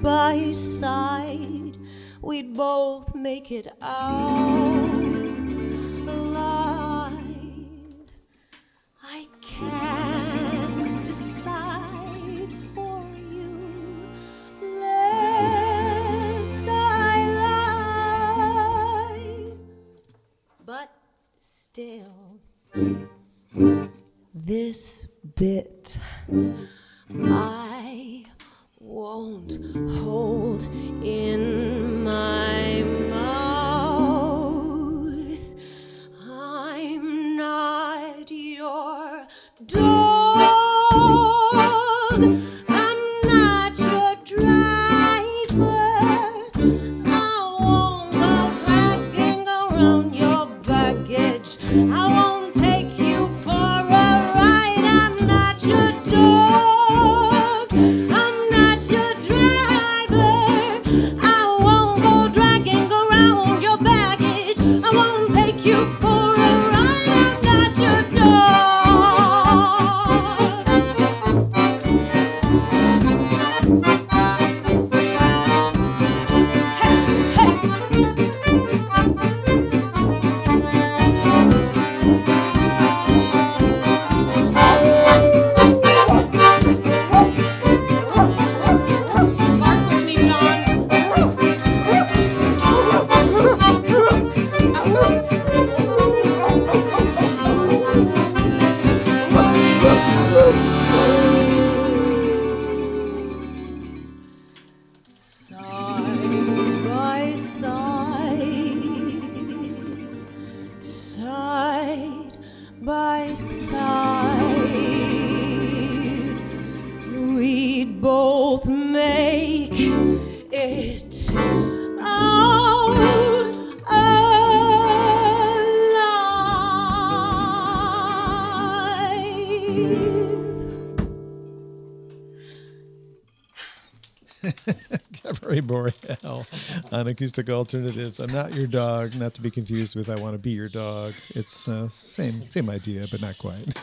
by side, we'd both make it out alive. I can't decide for you, lest I lie. But still, this bit I won't hold in my mouth. I'm not your dog. I'm not your driver. I won't go dragging around your baggage. I won't take you for a ride. I'm not your dog. I'm not your driver. I won't go dragging around your baggage. I won't take you for a ride. I'm not your dog. Bark with me, John. Side by side, side by side, we'd both make it out alive. Cabaret Boreale on Acoustic Alternatives. I'm not your dog, not to be confused with I want to be your dog. It's same idea, but not quite.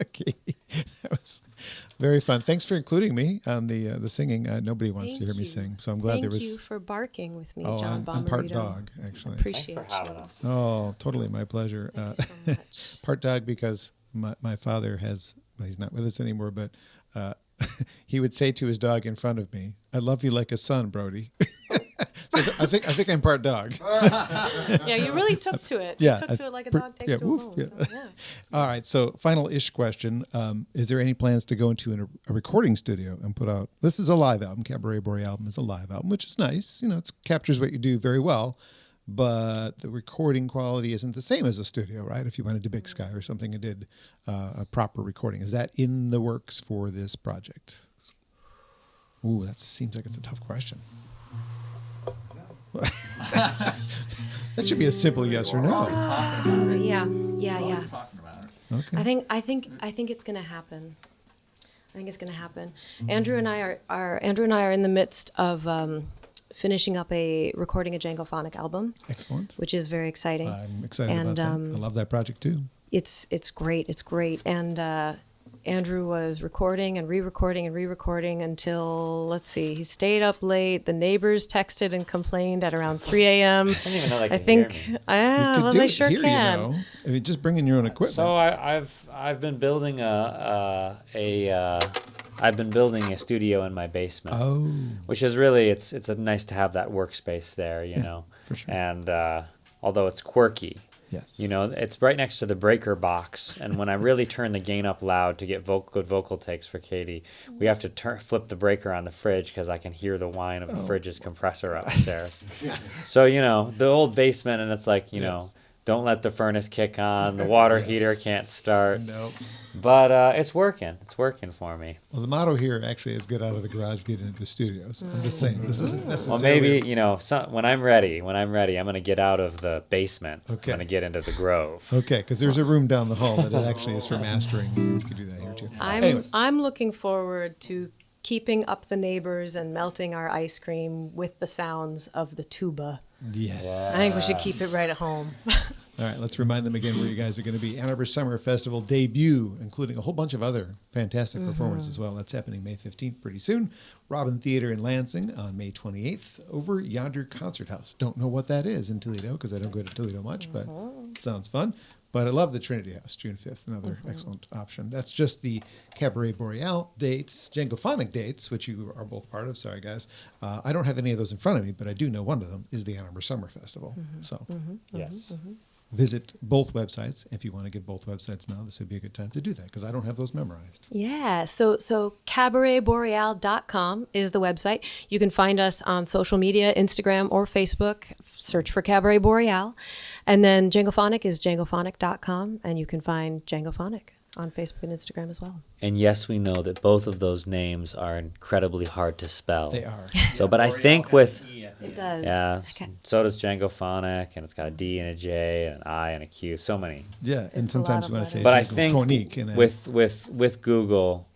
Okay, that was very fun. Thanks for including me on the singing. Nobody wants to hear me sing, so I'm glad there was. Thank you for barking with me, Oh, John I'm part Bommarito. dog, actually. Appreciate Thanks for having you. us. Oh, totally, my pleasure. Thank you so much. Part dog because my father well, he's not with us anymore, but he would say to his dog in front of me, "I love you like a son, Brody." So I think I'm part dog. Yeah, you really took to it. Yeah, You took to it like a dog takes to a woof, bone. yeah. So, yeah. All right, so final-ish question. Is there any plans to go into a recording studio and put out, this is a live album, Cabaret Boreale album is a live album, which is nice. It captures what you do very well, but the recording quality isn't the same as a studio, right? If you went into Big Sky or something and did a proper recording. Is that in the works for this project? Ooh, that seems like it's a tough question. That should be a simple yes or no. Yeah. Talking about it. Okay. I think it's gonna happen. I think it's gonna happen. Andrew and I are in the midst of finishing up recording a Djangophonique album, Excellent. which is very exciting. I'm excited about And, that. I love that project too. It's great. And Andrew was recording and re-recording until, let's see, he stayed up late. The neighbors texted and complained at around 3 a.m. I didn't even know they I could think, hear me. well, they sure can. If you just bring in your own equipment. So I've been building I've been building a studio in my basement. Oh, Which is really it's nice to have that workspace there, you know. for sure. And although it's quirky, yes. it's right next to the breaker box, and when I really turn the gain up loud to get good vocal takes for Katie, we have to flip the breaker on the fridge because I can hear the whine of the fridge's compressor upstairs. So the old basement, and it's like Yes. don't let the furnace kick on, the water heater can't start. Nope. But it's working. It's working for me. Well, the motto here actually is get out of the garage, get into the studios. I'm just saying this isn't necessarily. Well, maybe when I'm ready, I'm gonna get out of the basement. Okay. I'm gonna get into the grove. Okay, because there's a room down the hall that it actually is for mastering. You could do that here too. Anyway, I'm looking forward to keeping up the neighbors and melting our ice cream with the sounds of the tuba. yes. I think we should keep it right at home. All right, let's remind them again where you guys are going to be. Ann Arbor Summer Festival debut, including a whole bunch of other fantastic performances as well. That's happening May 15th, pretty soon. Robin Theater in Lansing on May 28th. Over Yonder Concert House. Don't know what that is in Toledo because I don't go to Toledo much, but sounds fun. But I love the Trinity House, June 5th, another excellent option. That's just the Cabaret Boreale dates, Djangophonique dates, which you are both part of. Sorry, guys. I don't have any of those in front of me, but I do know one of them is the Ann Arbor Summer Festival. So Yes. visit both websites. If you want to get both websites now, this would be a good time to do that because I don't have those memorized. Yeah, so cabaretboreale.com is the website. You can find us on social media, Instagram or Facebook. Search for Cabaret Boreale. And then Djangophonique is djangophonique.com, and you can find Djangophonique on Facebook and Instagram as well. And yes, we know that both of those names are incredibly hard to spell. They are. So, but I think with It does. yeah, Okay. so does Djangophonique, and it's got a D and a J and an I and a Q. So many. Yeah, and It's a sometimes lot you want of to say But I think Djangophonique and with Google,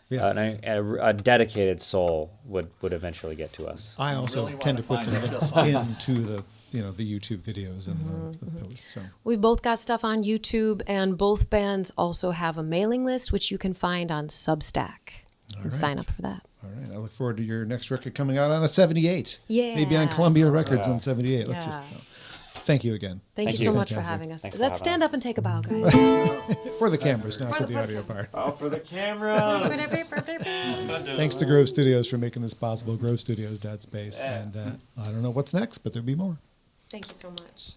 yes. a dedicated soul would eventually get to us. I also really tend to wanna put the find links into the the YouTube videos and the posts. So We've both got stuff on YouTube, and both bands also have a mailing list, which you can find on Substack. And sign right. up for that. all right, I look forward to your next record coming out on a 78. Yeah. Maybe on Columbia Records on 78. Let's just Yeah. Thank you again. Thank Thank you you. so much for Fantastic. having us. Thanks for Let's having stand us. up and take a bow, guys. For the cameras, not for the audio part. Oh, for the cameras. Thanks to Grove Studios for making this possible. GroveStudios.space. And I don't know what's next, but there'll be more. Thank you so much.